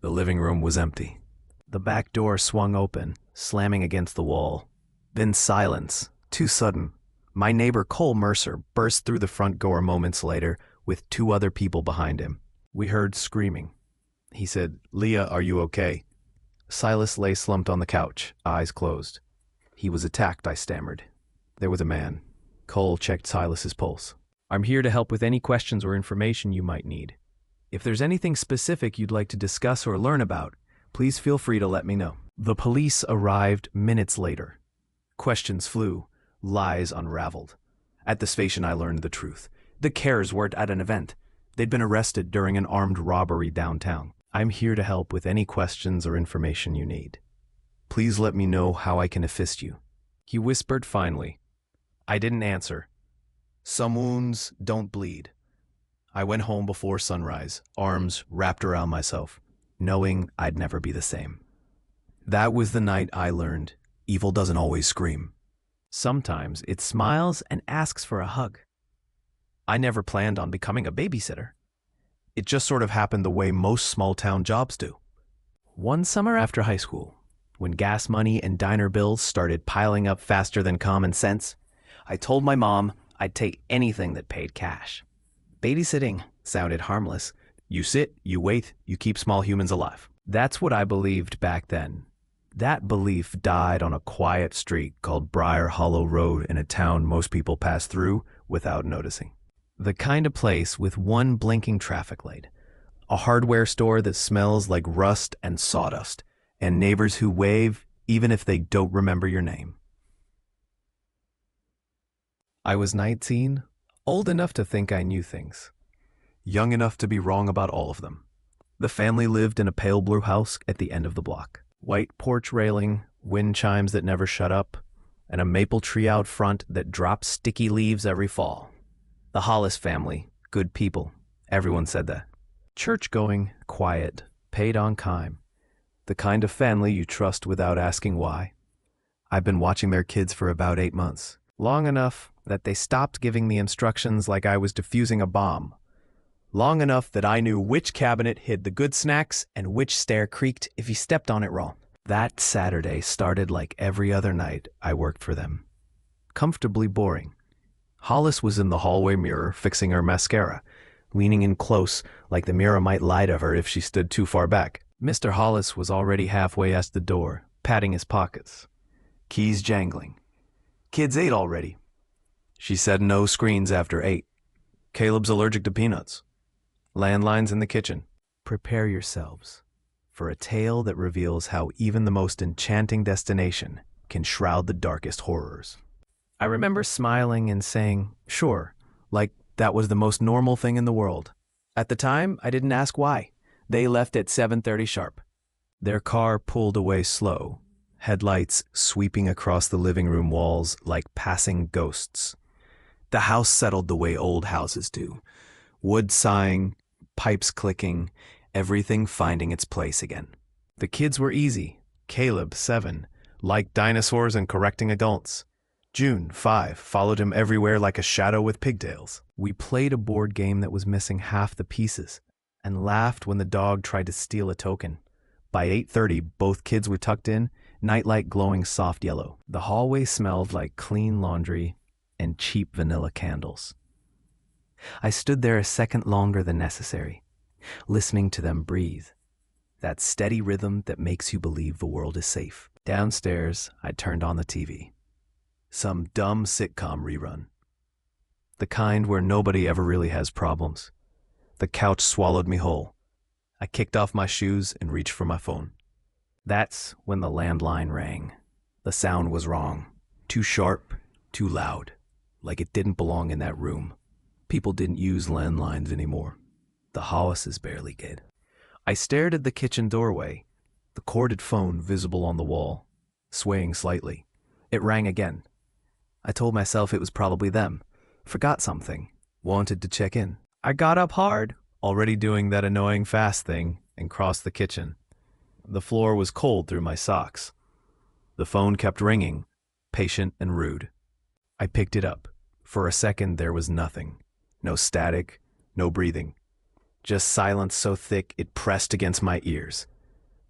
Speaker 1: The living room was empty. The back door swung open, slamming against the wall. Then silence, too sudden. My neighbor Cole Mercer burst through the front door moments later with 2 other people behind him. We heard screaming. He said, Leah, are you okay? Silas lay slumped on the couch, eyes closed. He was attacked, I stammered. There was a man. Cole checked Silas's pulse. I'm here to help with any questions or information you might need. If there's anything specific you'd like to discuss or learn about, please feel free to let me know. The police arrived minutes later. Questions flew, lies unraveled. At the station I learned the truth. The Cares weren't at an event. They'd been arrested during an armed robbery downtown. I'm here to help with any questions or information you need. Please let me know how I can assist you. He whispered finally. I didn't answer. Some wounds don't bleed. I went home before sunrise, arms wrapped around myself, knowing I'd never be the same. That was the night I learned evil doesn't always scream. Sometimes it smiles and asks for a hug. I never planned on becoming a babysitter. It just sort of happened the way most small-town jobs do. One summer after high school, when gas money and diner bills started piling up faster than common sense, I told my mom I'd take anything that paid cash. Babysitting sounded harmless. You sit, you wait, you keep small humans alive. That's what I believed back then. That belief died on a quiet street called Briar Hollow Road in a town most people pass through without noticing. The kind of place with one blinking traffic light, a hardware store that smells like rust and sawdust, and neighbors who wave even if they don't remember your name. I was 19, old enough to think I knew things, young enough to be wrong about all of them. The family lived in a pale blue house at the end of the block. White porch railing, wind chimes that never shut up, and a maple tree out front that drops sticky leaves every fall. The Hollis family, good people, everyone said that. Church-going, quiet, paid on time. The kind of family you trust without asking why. I've been watching their kids for about 8 months, long enough that they stopped giving me instructions like I was defusing a bomb. Long enough that I knew which cabinet hid the good snacks and which stair creaked if you stepped on it wrong. That Saturday started like every other night I worked for them. Comfortably boring. Hollis was in the hallway mirror fixing her mascara, leaning in close like the mirror might lie to her if she stood too far back. Mr. Hollis was already halfway at the door, patting his pockets. Keys jangling. Kids ate already. She said no screens after 8. Caleb's allergic to peanuts. Landlines in the kitchen. Prepare yourselves for a tale that reveals how even the most enchanting destination can shroud the darkest horrors. I remember smiling and saying, sure, like that was the most normal thing in the world. At the time, I didn't ask why. They left at 7:30 sharp. Their car pulled away slow, headlights sweeping across the living room walls like passing ghosts. The house settled the way old houses do, wood sighing, pipes clicking, everything finding its place again. The kids were easy. Caleb, 7, liked dinosaurs and correcting adults. June, 5, followed him everywhere like a shadow with pigtails. We played a board game that was missing half the pieces and laughed when the dog tried to steal a token. By 8:30, both kids were tucked in, nightlight glowing soft yellow. The hallway smelled like clean laundry and cheap vanilla candles. I stood there a second longer than necessary, listening to them breathe. That steady rhythm that makes you believe the world is safe. Downstairs, I turned on the TV. Some dumb sitcom rerun. The kind where nobody ever really has problems. The couch swallowed me whole. I kicked off my shoes and reached for my phone. That's when the landline rang. The sound was wrong. Too sharp, too loud. Like it didn't belong in that room. People didn't use landlines anymore. The houses barely did. I stared at the kitchen doorway, the corded phone visible on the wall, swaying slightly. It rang again. I told myself it was probably them. Forgot something. Wanted to check in. I got up hard, already doing that annoying fast thing, and crossed the kitchen. The floor was cold through my socks. The phone kept ringing, patient and rude. I picked it up. For a second, there was nothing. No static, no breathing. Just silence so thick it pressed against my ears.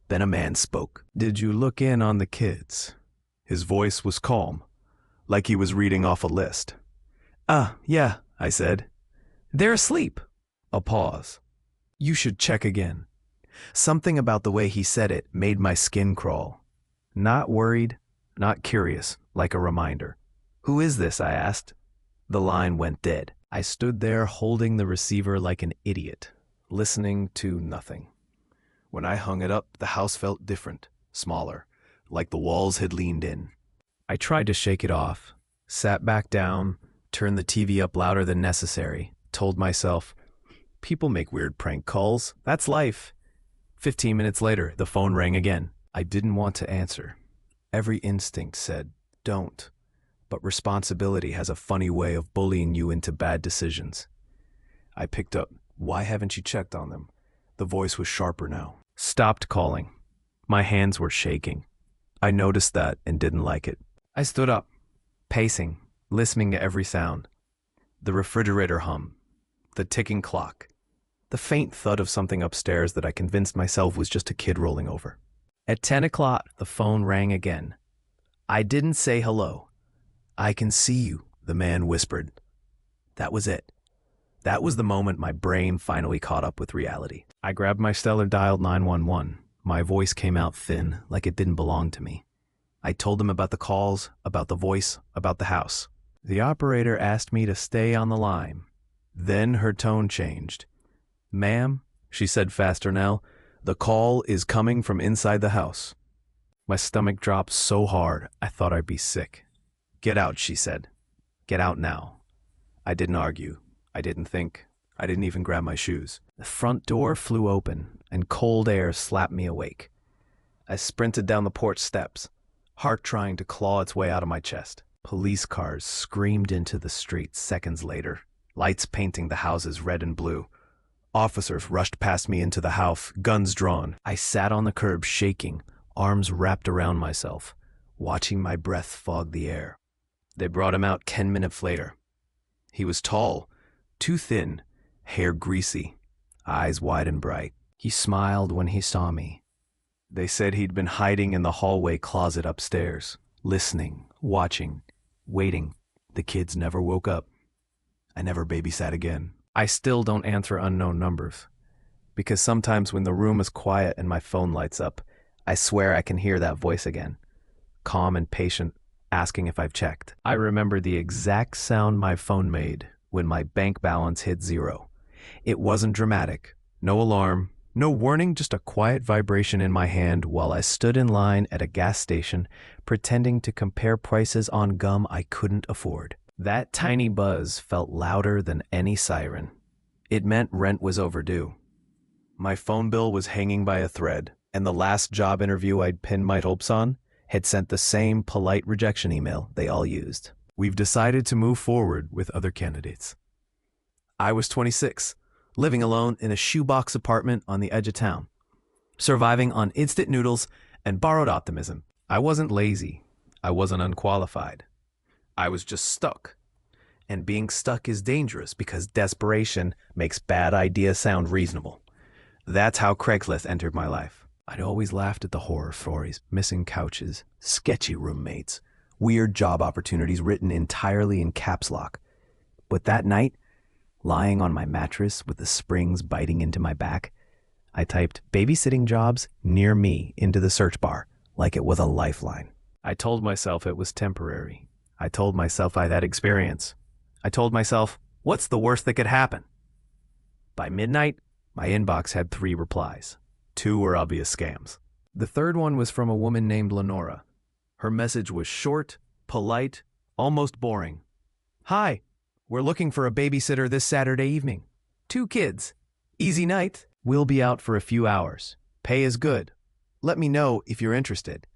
Speaker 1: Then a man spoke. "Did you look in on the kids?" His voice was calm, like he was reading off a list. Yeah," I said. "They're asleep." A pause. "You should check again." Something about the way he said it made my skin crawl. Not worried, not curious, like a reminder. "Who is this?" I asked. The line went dead. I stood there holding the receiver like an idiot, listening to nothing. When I hung it up, the house felt different, smaller, like the walls had leaned in. I tried to shake it off, sat back down, turned the TV up louder than necessary, told myself, people make weird prank calls, that's life. 15 minutes later, the phone rang again. I didn't want to answer. Every instinct said, don't. But responsibility has a funny way of bullying you into bad decisions. I picked up. "Why haven't you checked on them?" The voice was sharper now. Stopped calling. My hands were shaking. I noticed that and didn't like it. I stood up, pacing, listening to every sound. The refrigerator hum, the ticking clock, the faint thud of something upstairs that I convinced myself was just a kid rolling over. At 10 o'clock, the phone rang again. I didn't say hello. "I can see you," the man whispered. That was it. That was the moment my brain finally caught up with reality. I grabbed my cell and dialed 911. My voice came out thin, like it didn't belong to me. I told them about the calls, about the voice, about the house. The operator asked me to stay on the line. Then her tone changed. "Ma'am," she said faster now, "the call is coming from inside the house." My stomach dropped so hard, I thought I'd be sick. "Get out," she said. "Get out now." I didn't argue. I didn't think. I didn't even grab my shoes. The front door flew open, and cold air slapped me awake. I sprinted down the porch steps, heart trying to claw its way out of my chest. Police cars screamed into the street seconds later, lights painting the houses red and blue. Officers rushed past me into the house, guns drawn. I sat on the curb shaking, arms wrapped around myself, watching my breath fog the air. They brought him out 10 minutes later. He was tall, too thin, hair greasy, eyes wide and bright. He smiled when he saw me. They said he'd been hiding in the hallway closet upstairs, listening, watching, waiting. The kids never woke up. I never babysat again. I still don't answer unknown numbers, because sometimes when the room is quiet and my phone lights up, I swear I can hear that voice again, calm and patient, asking if I've checked. I remember the exact sound my phone made when my bank balance hit 0. It wasn't dramatic, no alarm, no warning, just a quiet vibration in my hand while I stood in line at a gas station, pretending to compare prices on gum I couldn't afford. That tiny buzz felt louder than any siren. It meant rent was overdue. My phone bill was hanging by a thread, and the last job interview I'd pinned my hopes on had sent the same polite rejection email they all used. We've decided to move forward with other candidates. I was 26, living alone in a shoebox apartment on the edge of town. surviving on instant noodles and borrowed optimism. I wasn't lazy. I wasn't unqualified. I was just stuck. And being stuck is dangerous because desperation makes bad ideas sound reasonable. That's how Craigslist entered my life. I'd always laughed at the horror stories, missing couches, sketchy roommates, weird job opportunities written entirely in caps lock. But that night, lying on my mattress with the springs biting into my back, I typed babysitting jobs near me into the search bar like it was a lifeline. I told myself it was temporary. I told myself I'd had experience. I told myself, what's the worst that could happen? By midnight, my inbox had 3 replies. 2 were obvious scams. The third one was from a woman named Lenora. Her message was short, polite, almost boring. Hi, we're looking for a babysitter this Saturday evening. 2 kids. Easy night. We'll be out for a few hours. Pay is good. Let me know if you're interested.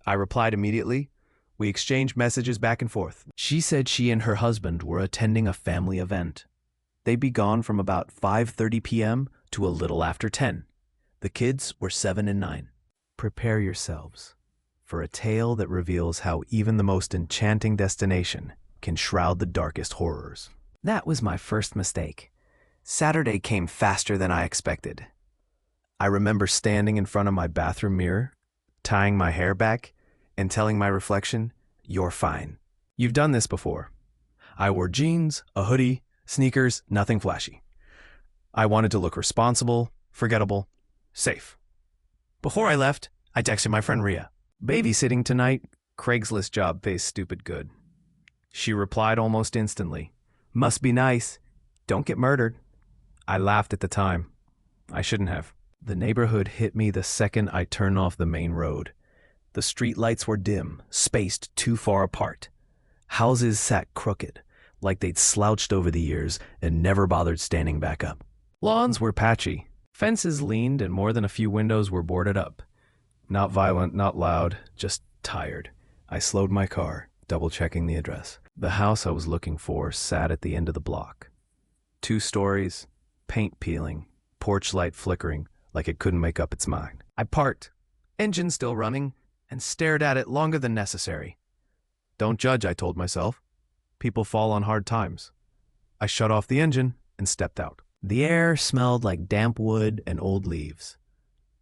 Speaker 1: I replied immediately. We exchanged messages back and forth. She said she and her husband were attending a family event. They'd be gone from about 5:30 p.m. to a little after 10. The kids were 7 and 9. Prepare yourselves for a tale that reveals how even the most enchanting destination can shroud the darkest horrors. That was my first mistake. Saturday came faster than I expected. I remember standing in front of my bathroom mirror, tying my hair back, and telling my reflection, "You're fine." You've done this before. I wore jeans, a hoodie, sneakers, nothing flashy. I wanted to look responsible, forgettable, safe. Before I left, I texted my friend Rhea. Babysitting tonight, Craigslist job pays stupid good. She replied almost instantly. Must be nice. Don't get murdered. I laughed at the time. I shouldn't have. The neighborhood hit me the second I turned off the main road. The street lights were dim, spaced too far apart. Houses sat crooked, like they'd slouched over the years and never bothered standing back up. Lawns were patchy. Fences leaned and more than a few windows were boarded up. Not violent, not loud, just tired. I slowed my car, double-checking the address. The house I was looking for sat at the end of the block. 2 stories, paint peeling, porch light flickering like it couldn't make up its mind. I parked, engine still running, and stared at it longer than necessary. Don't judge, I told myself. People fall on hard times. I shut off the engine and stepped out. The air smelled like damp wood and old leaves.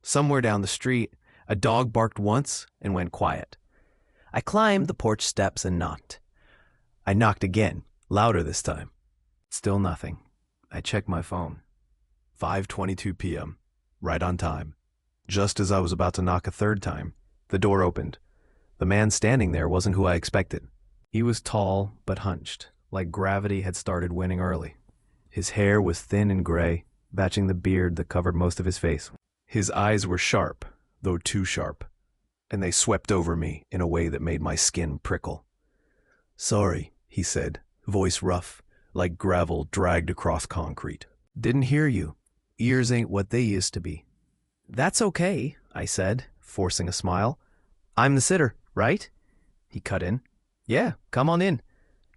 Speaker 1: Somewhere down the street, a dog barked once and went quiet. I climbed the porch steps and knocked. I knocked again, louder this time. Still nothing. I checked my phone. 5:22 p.m., right on time. Just as I was about to knock a third time, the door opened. The man standing there wasn't who I expected. He was tall but hunched, like gravity had started winning early. His hair was thin and gray, matching the beard that covered most of his face. His eyes were sharp, though too sharp, and they swept over me in a way that made my skin prickle. Sorry, he said, voice rough, like gravel dragged across concrete. Didn't hear you. Ears ain't what they used to be. That's okay, I said, forcing a smile. I'm the sitter, right? He cut in. Yeah, come on in.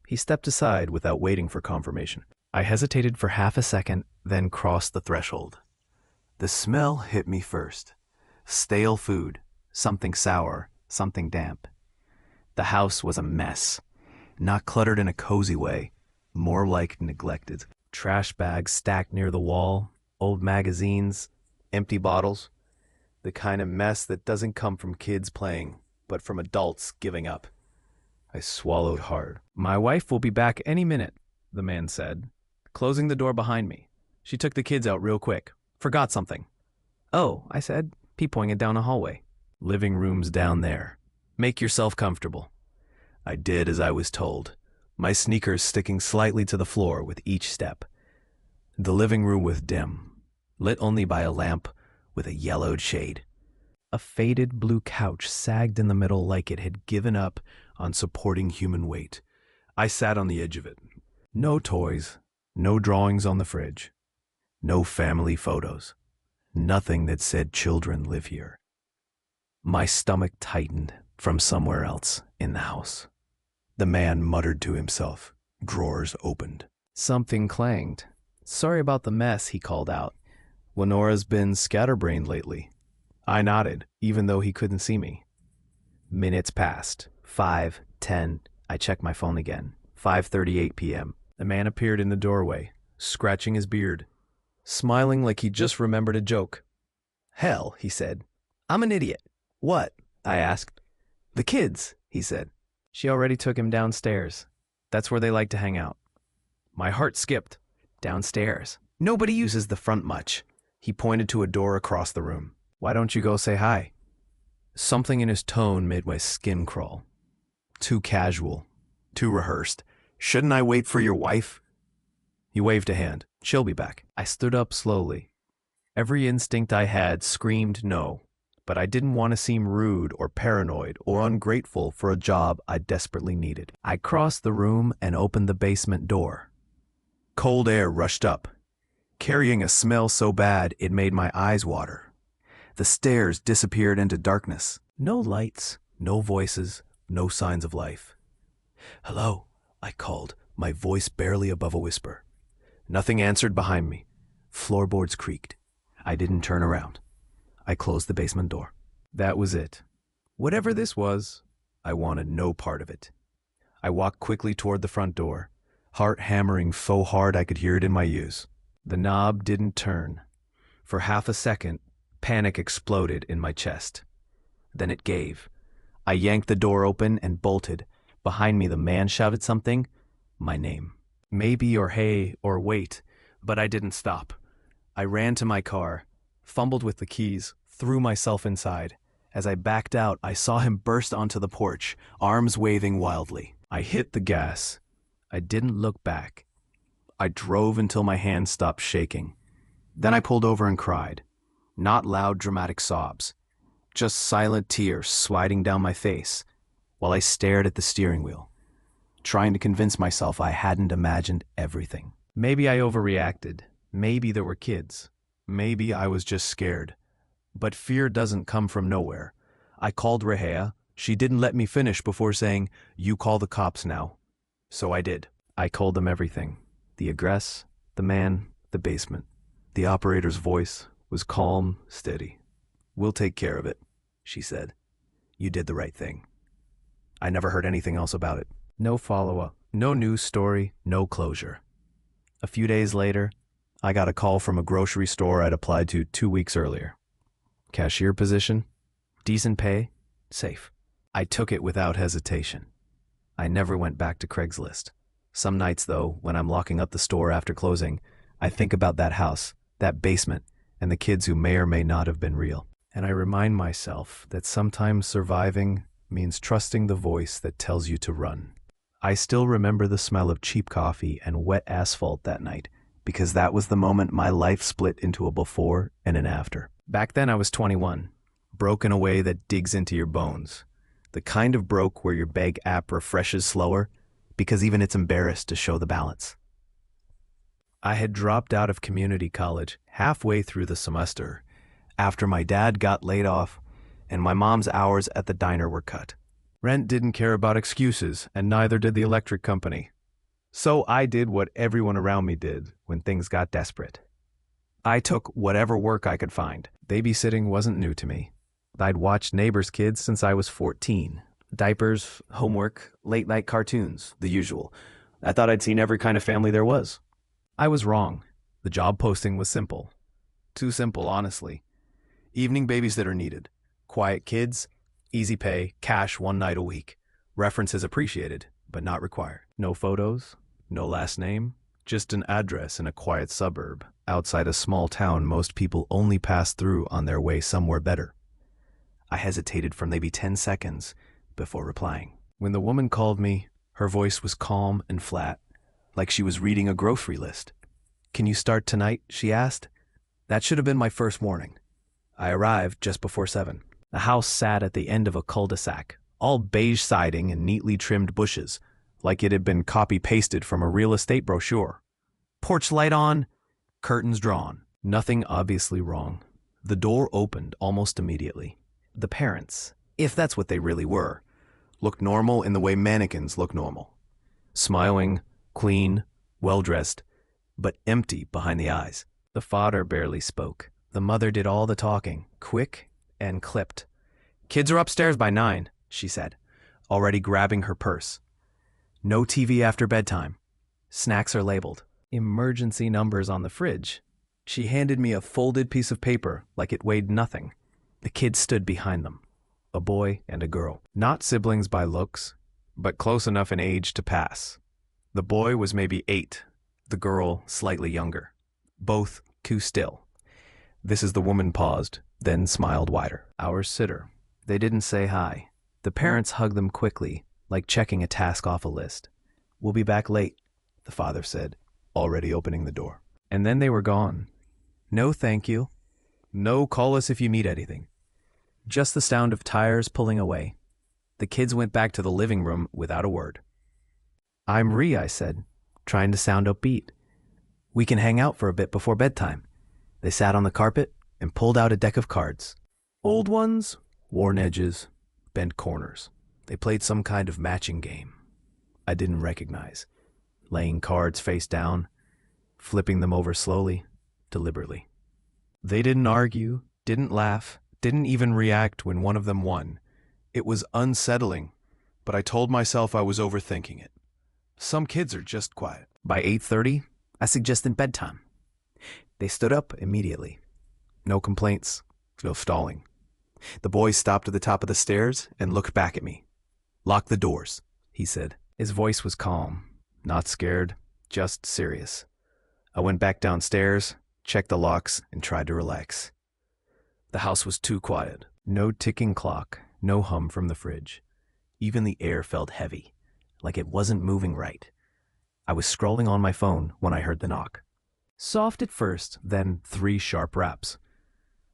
Speaker 1: He stepped aside without waiting for confirmation. I hesitated for half a second, then crossed the threshold. The smell hit me first. Stale food, something sour, something damp. The house was a mess, not cluttered in a cozy way, more like neglected. Trash bags stacked near the wall, old magazines, empty bottles. The kind of mess that doesn't come from kids playing, but from adults giving up. I swallowed hard. My wife will be back any minute, the man said, closing the door behind me. She took the kids out real quick. Forgot something. Oh, I said, peepoing it down a hallway. Living room's down there. Make yourself comfortable. I did as I was told, my sneakers sticking slightly to the floor with each step. The living room was dim, lit only by a lamp with a yellowed shade. A faded blue couch sagged in the middle like it had given up on supporting human weight. I sat on the edge of it. No toys, no drawings on the fridge, no family photos, nothing that said children live here. My stomach tightened from somewhere else in the house. The man muttered to himself. Drawers opened. Something clanged. Sorry about the mess, he called out. Lenora's been scatterbrained lately. I nodded, even though he couldn't see me. Minutes passed. 5, 10. I checked my phone again. 5:38 p.m. The man appeared in the doorway, scratching his beard, smiling like he just remembered a joke. Hell, he said. I'm an idiot. What? I asked. The kids, he said. She already took him downstairs. That's where they like to hang out. My heart skipped. Downstairs. Nobody uses the front much. He pointed to a door across the room. Why don't you go say hi? Something in his tone made my skin crawl. Too casual. Too rehearsed. Shouldn't I wait for your wife? He waved a hand. She'll be back. I stood up slowly. Every instinct I had screamed no, but I didn't want to seem rude or paranoid or ungrateful for a job I desperately needed. I crossed the room and opened the basement door. Cold air rushed up, carrying a smell so bad it made my eyes water. The stairs disappeared into darkness. No lights, no voices, no signs of life. Hello, I called, my voice barely above a whisper. Nothing answered behind me. Floorboards creaked. I didn't turn around. I closed the basement door. That was it. Whatever this was, I wanted no part of it. I walked quickly toward the front door, heart hammering so hard I could hear it in my ears. The knob didn't turn. For half a second, panic exploded in my chest. Then it gave. I yanked the door open and bolted. Behind me, the man shouted something. My name. Maybe or hey or wait, but I didn't stop. I ran to my car, fumbled with the keys, threw myself inside. As I backed out, I saw him burst onto the porch, arms waving wildly. I hit the gas. I didn't look back. I drove until my hands stopped shaking. Then I pulled over and cried. Not loud, dramatic sobs. Just silent tears sliding down my face while I stared at the steering wheel, trying to convince myself I hadn't imagined everything. Maybe I overreacted. Maybe there were kids. Maybe I was just scared. But fear doesn't come from nowhere. I called Rahea. She didn't let me finish before saying, "You call the cops now." So I did. I told them everything. The address, the man, the basement. The operator's voice was calm, steady. "We'll take care of it," she said. "You did the right thing." I never heard anything else about it. No follow-up, no news story, no closure. A few days later, I got a call from a grocery store I'd applied to 2 weeks earlier. Cashier position, decent pay, safe. I took it without hesitation. I never went back to Craigslist. Some nights, though, when I'm locking up the store after closing, I think about that house, that basement, and the kids who may or may not have been real. And I remind myself that sometimes surviving means trusting the voice that tells you to run. I still remember the smell of cheap coffee and wet asphalt that night, because that was the moment my life split into a before and an after. Back then I was 21, broke in a way that digs into your bones. The kind of broke where your bank app refreshes slower, because even it's embarrassed to show the balance. I had dropped out of community college halfway through the semester, after my dad got laid off and my mom's hours at the diner were cut. Rent didn't care about excuses, and neither did the electric company. So I did what everyone around me did when things got desperate. I took whatever work I could find. Babysitting wasn't new to me. I'd watched neighbors' kids since I was 14. Diapers, homework, late-night cartoons, the usual. I thought I'd seen every kind of family there was. I was wrong. The job posting was simple. Too simple, honestly. Evening babysitter needed. Quiet kids, easy pay, cash 1 night a week. References appreciated, but not required. No photos, no last name, just an address in a quiet suburb outside a small town most people only pass through on their way somewhere better. I hesitated for maybe 10 seconds before replying. When the woman called me, her voice was calm and flat, like she was reading a grocery list. "Can you start tonight?" she asked. That should have been my first warning. I arrived just before 7. The house sat at the end of a cul-de-sac, all beige siding and neatly trimmed bushes, like it had been copy-pasted from a real estate brochure. Porch light on, curtains drawn. Nothing obviously wrong. The door opened almost immediately. The parents, if that's what they really were, looked normal in the way mannequins look normal. Smiling, clean, well-dressed, but empty behind the eyes. The father barely spoke. The mother did all the talking, quick and clipped. "Kids are upstairs by 9, she said, already grabbing her purse. "No TV after bedtime. Snacks are labeled. Emergency numbers on the fridge." She handed me a folded piece of paper like it weighed nothing. The kids stood behind them, a boy and a girl. Not siblings by looks, but close enough in age to pass. The boy was maybe 8, the girl slightly younger. Both too still. The woman paused, then smiled wider. "Our sitter." They didn't say hi. The parents hugged them quickly, like checking a task off a list. "We'll be back late," the father said, already opening the door. And then they were gone. No thank you. No call us if you need anything. Just the sound of tires pulling away. The kids went back to the living room without a word. "I'm Ree," I said, trying to sound upbeat. "We can hang out for a bit before bedtime." They sat on the carpet and pulled out a deck of cards. Old ones, worn edges, bent corners. They played some kind of matching game I didn't recognize, laying cards face down, flipping them over slowly, deliberately. They didn't argue, didn't laugh, didn't even react when one of them won. It was unsettling, but I told myself I was overthinking it. Some kids are just quiet. By 8:30, I suggested bedtime. They stood up immediately. No complaints, no stalling. The boy stopped at the top of the stairs and looked back at me. "Lock the doors," he said. His voice was calm, not scared, just serious. I went back downstairs, checked the locks, and tried to relax. The house was too quiet. No ticking clock, no hum from the fridge. Even the air felt heavy, like it wasn't moving right. I was scrolling on my phone when I heard the knock. Soft at first, then 3 sharp raps.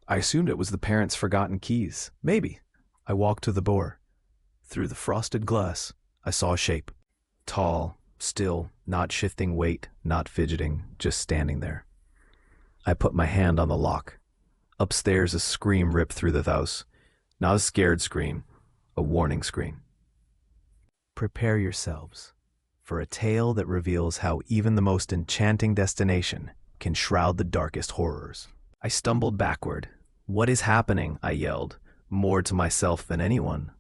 Speaker 1: I assumed it was the parents' forgotten keys. Maybe. I walked to the door. Through the frosted glass, I saw a shape. Tall, still, not shifting weight, not fidgeting, just standing there. I put my hand on the lock. Upstairs, a scream ripped through the house. Not a scared scream, a warning scream. "Prepare yourselves for a tale that reveals how even the most enchanting destination can shroud the darkest horrors." I stumbled backward. "What is happening?" I yelled, more to myself than anyone.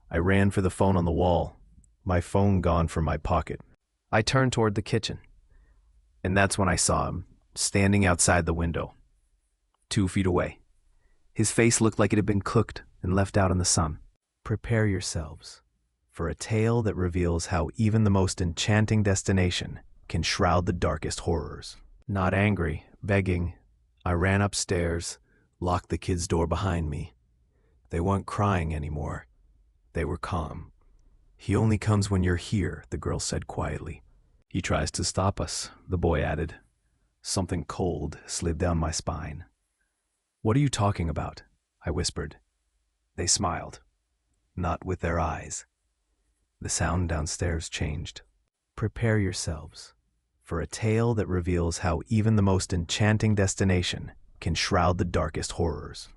Speaker 1: I ran for the phone on the wall, my phone gone from my pocket. I turned toward the kitchen, and that's when I saw him, standing outside the window, 2 feet away. His face looked like it had been cooked and left out in the sun. "Prepare yourselves for a tale that reveals how even the most enchanting destination can shroud the darkest horrors." Not angry, begging, I ran upstairs, locked the kids' door behind me. They weren't crying anymore. They were calm. "He only comes when you're here," the girl said quietly. "He tries to stop us," the boy added. Something cold slid down my spine. "What are you talking about?" I whispered. They smiled, not with their eyes. The sound downstairs changed. "Prepare yourselves for a tale that reveals how even the most enchanting destination can shroud the darkest horrors."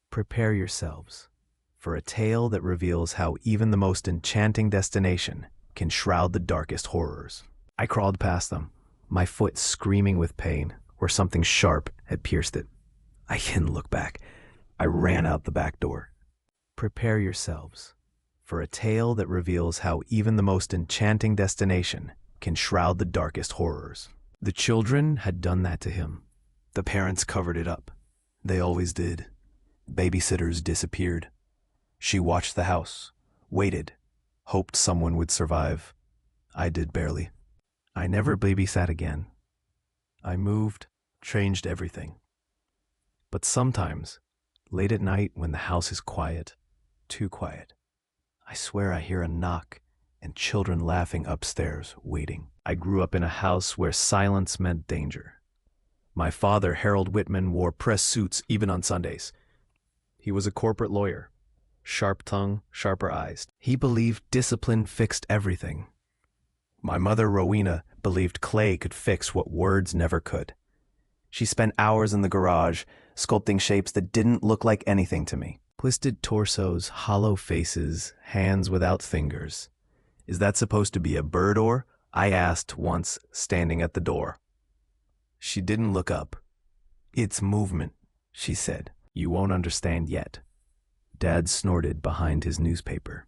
Speaker 1: Prepare yourselves for a tale that reveals how even the most enchanting destination can shroud the darkest horrors. I crawled past them, my foot screaming with pain where something sharp had pierced it. I didn't look back. I ran out the back door. Prepare yourselves for a tale that reveals how even the most enchanting destination can shroud the darkest horrors. The children had done that to him. The parents covered it up. They always did. Babysitters disappeared. She watched the house, waited, hoped someone would survive. I did barely. I never babysat again. I moved, changed everything. But sometimes, late at night when the house is quiet, too quiet, I swear I hear a knock and children laughing upstairs, waiting. I grew up in a house where silence meant danger. My father, Harold Whitman, wore press suits even on Sundays. He was a corporate lawyer, sharp tongue, sharper eyes. He believed discipline fixed everything. My mother, Rowena, believed clay could fix what words never could. She spent hours in the garage, sculpting shapes that didn't look like anything to me. Twisted torsos, hollow faces, hands without fingers. "Is that supposed to be a bird oar?" I asked once, standing at the door. She didn't look up. "It's movement," she said. "You won't understand yet, Dad snorted behind his newspaper.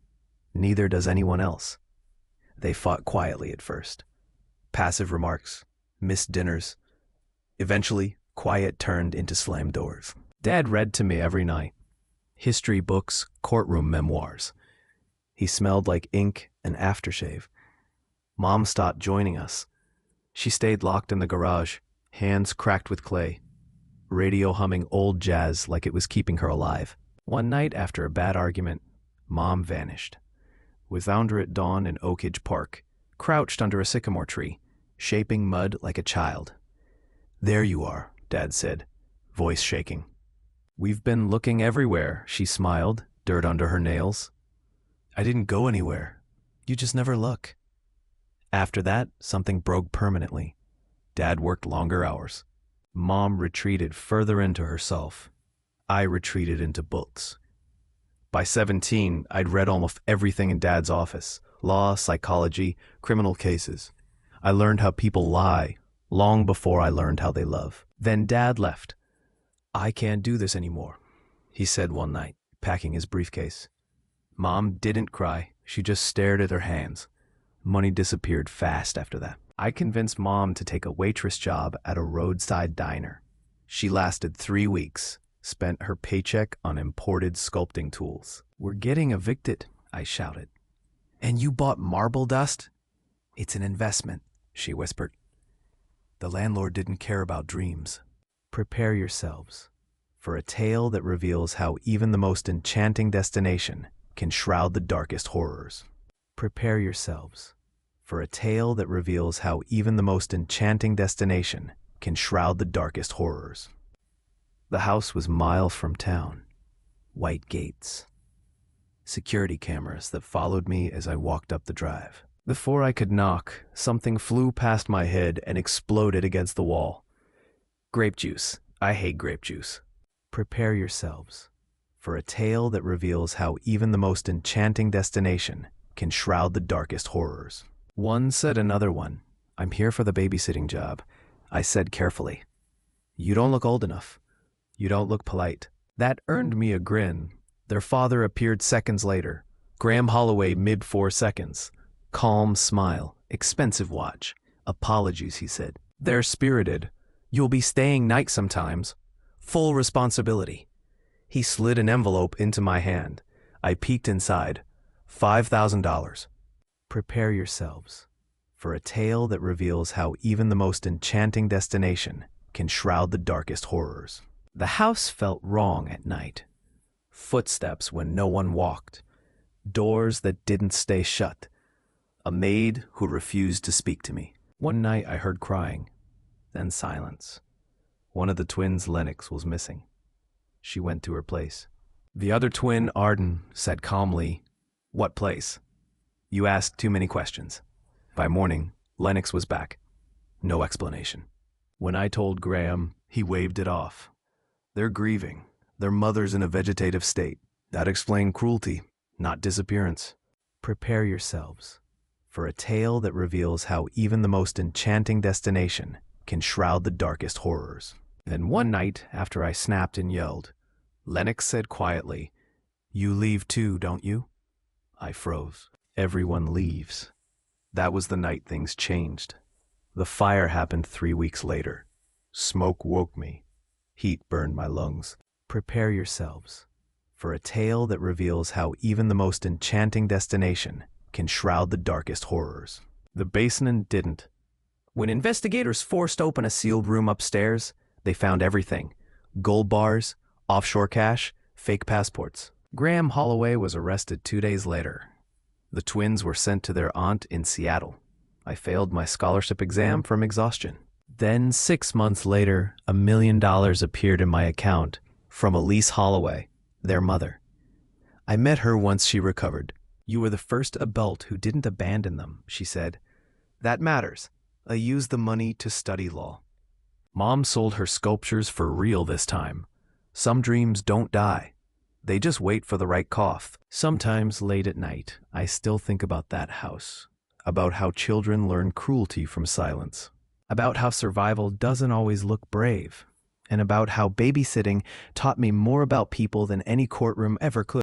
Speaker 1: Neither does anyone else. They fought quietly at first. Passive remarks, missed dinners. Eventually, quiet turned into slammed doors. Dad read to me every night. History books, courtroom memoirs. He smelled like ink and aftershave. Mom stopped joining us. She stayed locked in the garage, hands cracked with clay, radio humming old jazz like it was keeping her alive. One night after a bad argument, Mom vanished. We found her at dawn in Oakage Park, crouched under a sycamore tree, shaping mud like a child. "There you are," Dad said, voice shaking. "We've been looking everywhere," she smiled, dirt under her nails. "I didn't go anywhere. You just never look." After that, something broke permanently. Dad worked longer hours. Mom retreated further into herself. I retreated into books. By 17, I'd read almost everything in Dad's office: law, psychology, criminal cases. I learned how people lie long before I learned how they love. Then Dad left. "I can't do this anymore," he said one night, packing his briefcase. Mom didn't cry. She just stared at her hands. Money disappeared fast after that. I convinced Mom to take a waitress job at a roadside diner. She lasted 3 weeks, spent her paycheck on imported sculpting tools. "We're getting evicted," I shouted. "And you bought marble dust?" "It's an investment," she whispered. "The landlord didn't care about dreams." Prepare yourselves for a tale that reveals how even the most enchanting destination can shroud the darkest horrors. Prepare yourselves for a tale that reveals how even the most enchanting destination can shroud the darkest horrors. The house was miles from town. White gates. Security cameras that followed me as I walked up the drive. Before I could knock, something flew past my head and exploded against the wall. Grape juice. I hate grape juice. Prepare yourselves for a tale that reveals how even the most enchanting destination can shroud the darkest horrors. One said another one, "I'm here for the babysitting job." I said carefully, "You don't look old enough. You don't look polite." That earned me a grin. Their father appeared seconds later. Graham Holloway, mid 4 seconds. Calm smile, expensive watch. "Apologies," he said. "They're spirited. You'll be staying night sometimes. Full responsibility." He slid an envelope into my hand. I peeked inside. $5,000. Prepare yourselves for a tale that reveals how even the most enchanting destination can shroud the darkest horrors. The house felt wrong at night. Footsteps when no one walked. Doors that didn't stay shut. A maid who refused to speak to me. One night I heard crying, then silence. One of the twins, Lennox, was missing. She went to her place. The other twin, Arden, said calmly, "What place? You asked too many questions." By morning, Lennox was back. No explanation. When I told Graham, he waved it off. "They're grieving. Their mother's in a vegetative state. That explained cruelty, not disappearance." Prepare yourselves for a tale that reveals how even the most enchanting destination can shroud the darkest horrors. Then one night, after I snapped and yelled, Lennox said quietly, "You leave too, don't you?" I froze. Everyone leaves. That was the night things changed. The fire happened 3 weeks later. Smoke woke me. Heat burned my lungs. Prepare yourselves for a tale that reveals how even the most enchanting destination can shroud the darkest horrors. The basement didn't. When investigators forced open a sealed room upstairs, they found everything: gold bars, offshore cash, fake passports. Graham Holloway was arrested 2 days later. The twins were sent to their aunt in Seattle. I failed my scholarship exam from exhaustion. Then 6 months later, $1 million appeared in my account from Elise Holloway, their mother. I met her once she recovered. "You were the first adult who didn't abandon them," she said. "That matters. I used the money to study law." Mom sold her sculptures for real this time. Some dreams don't die. They just wait for the right cough. Sometimes late at night, I still think about that house, about how children learn cruelty from silence, about how survival doesn't always look brave, and about how babysitting taught me more about people than any courtroom ever could.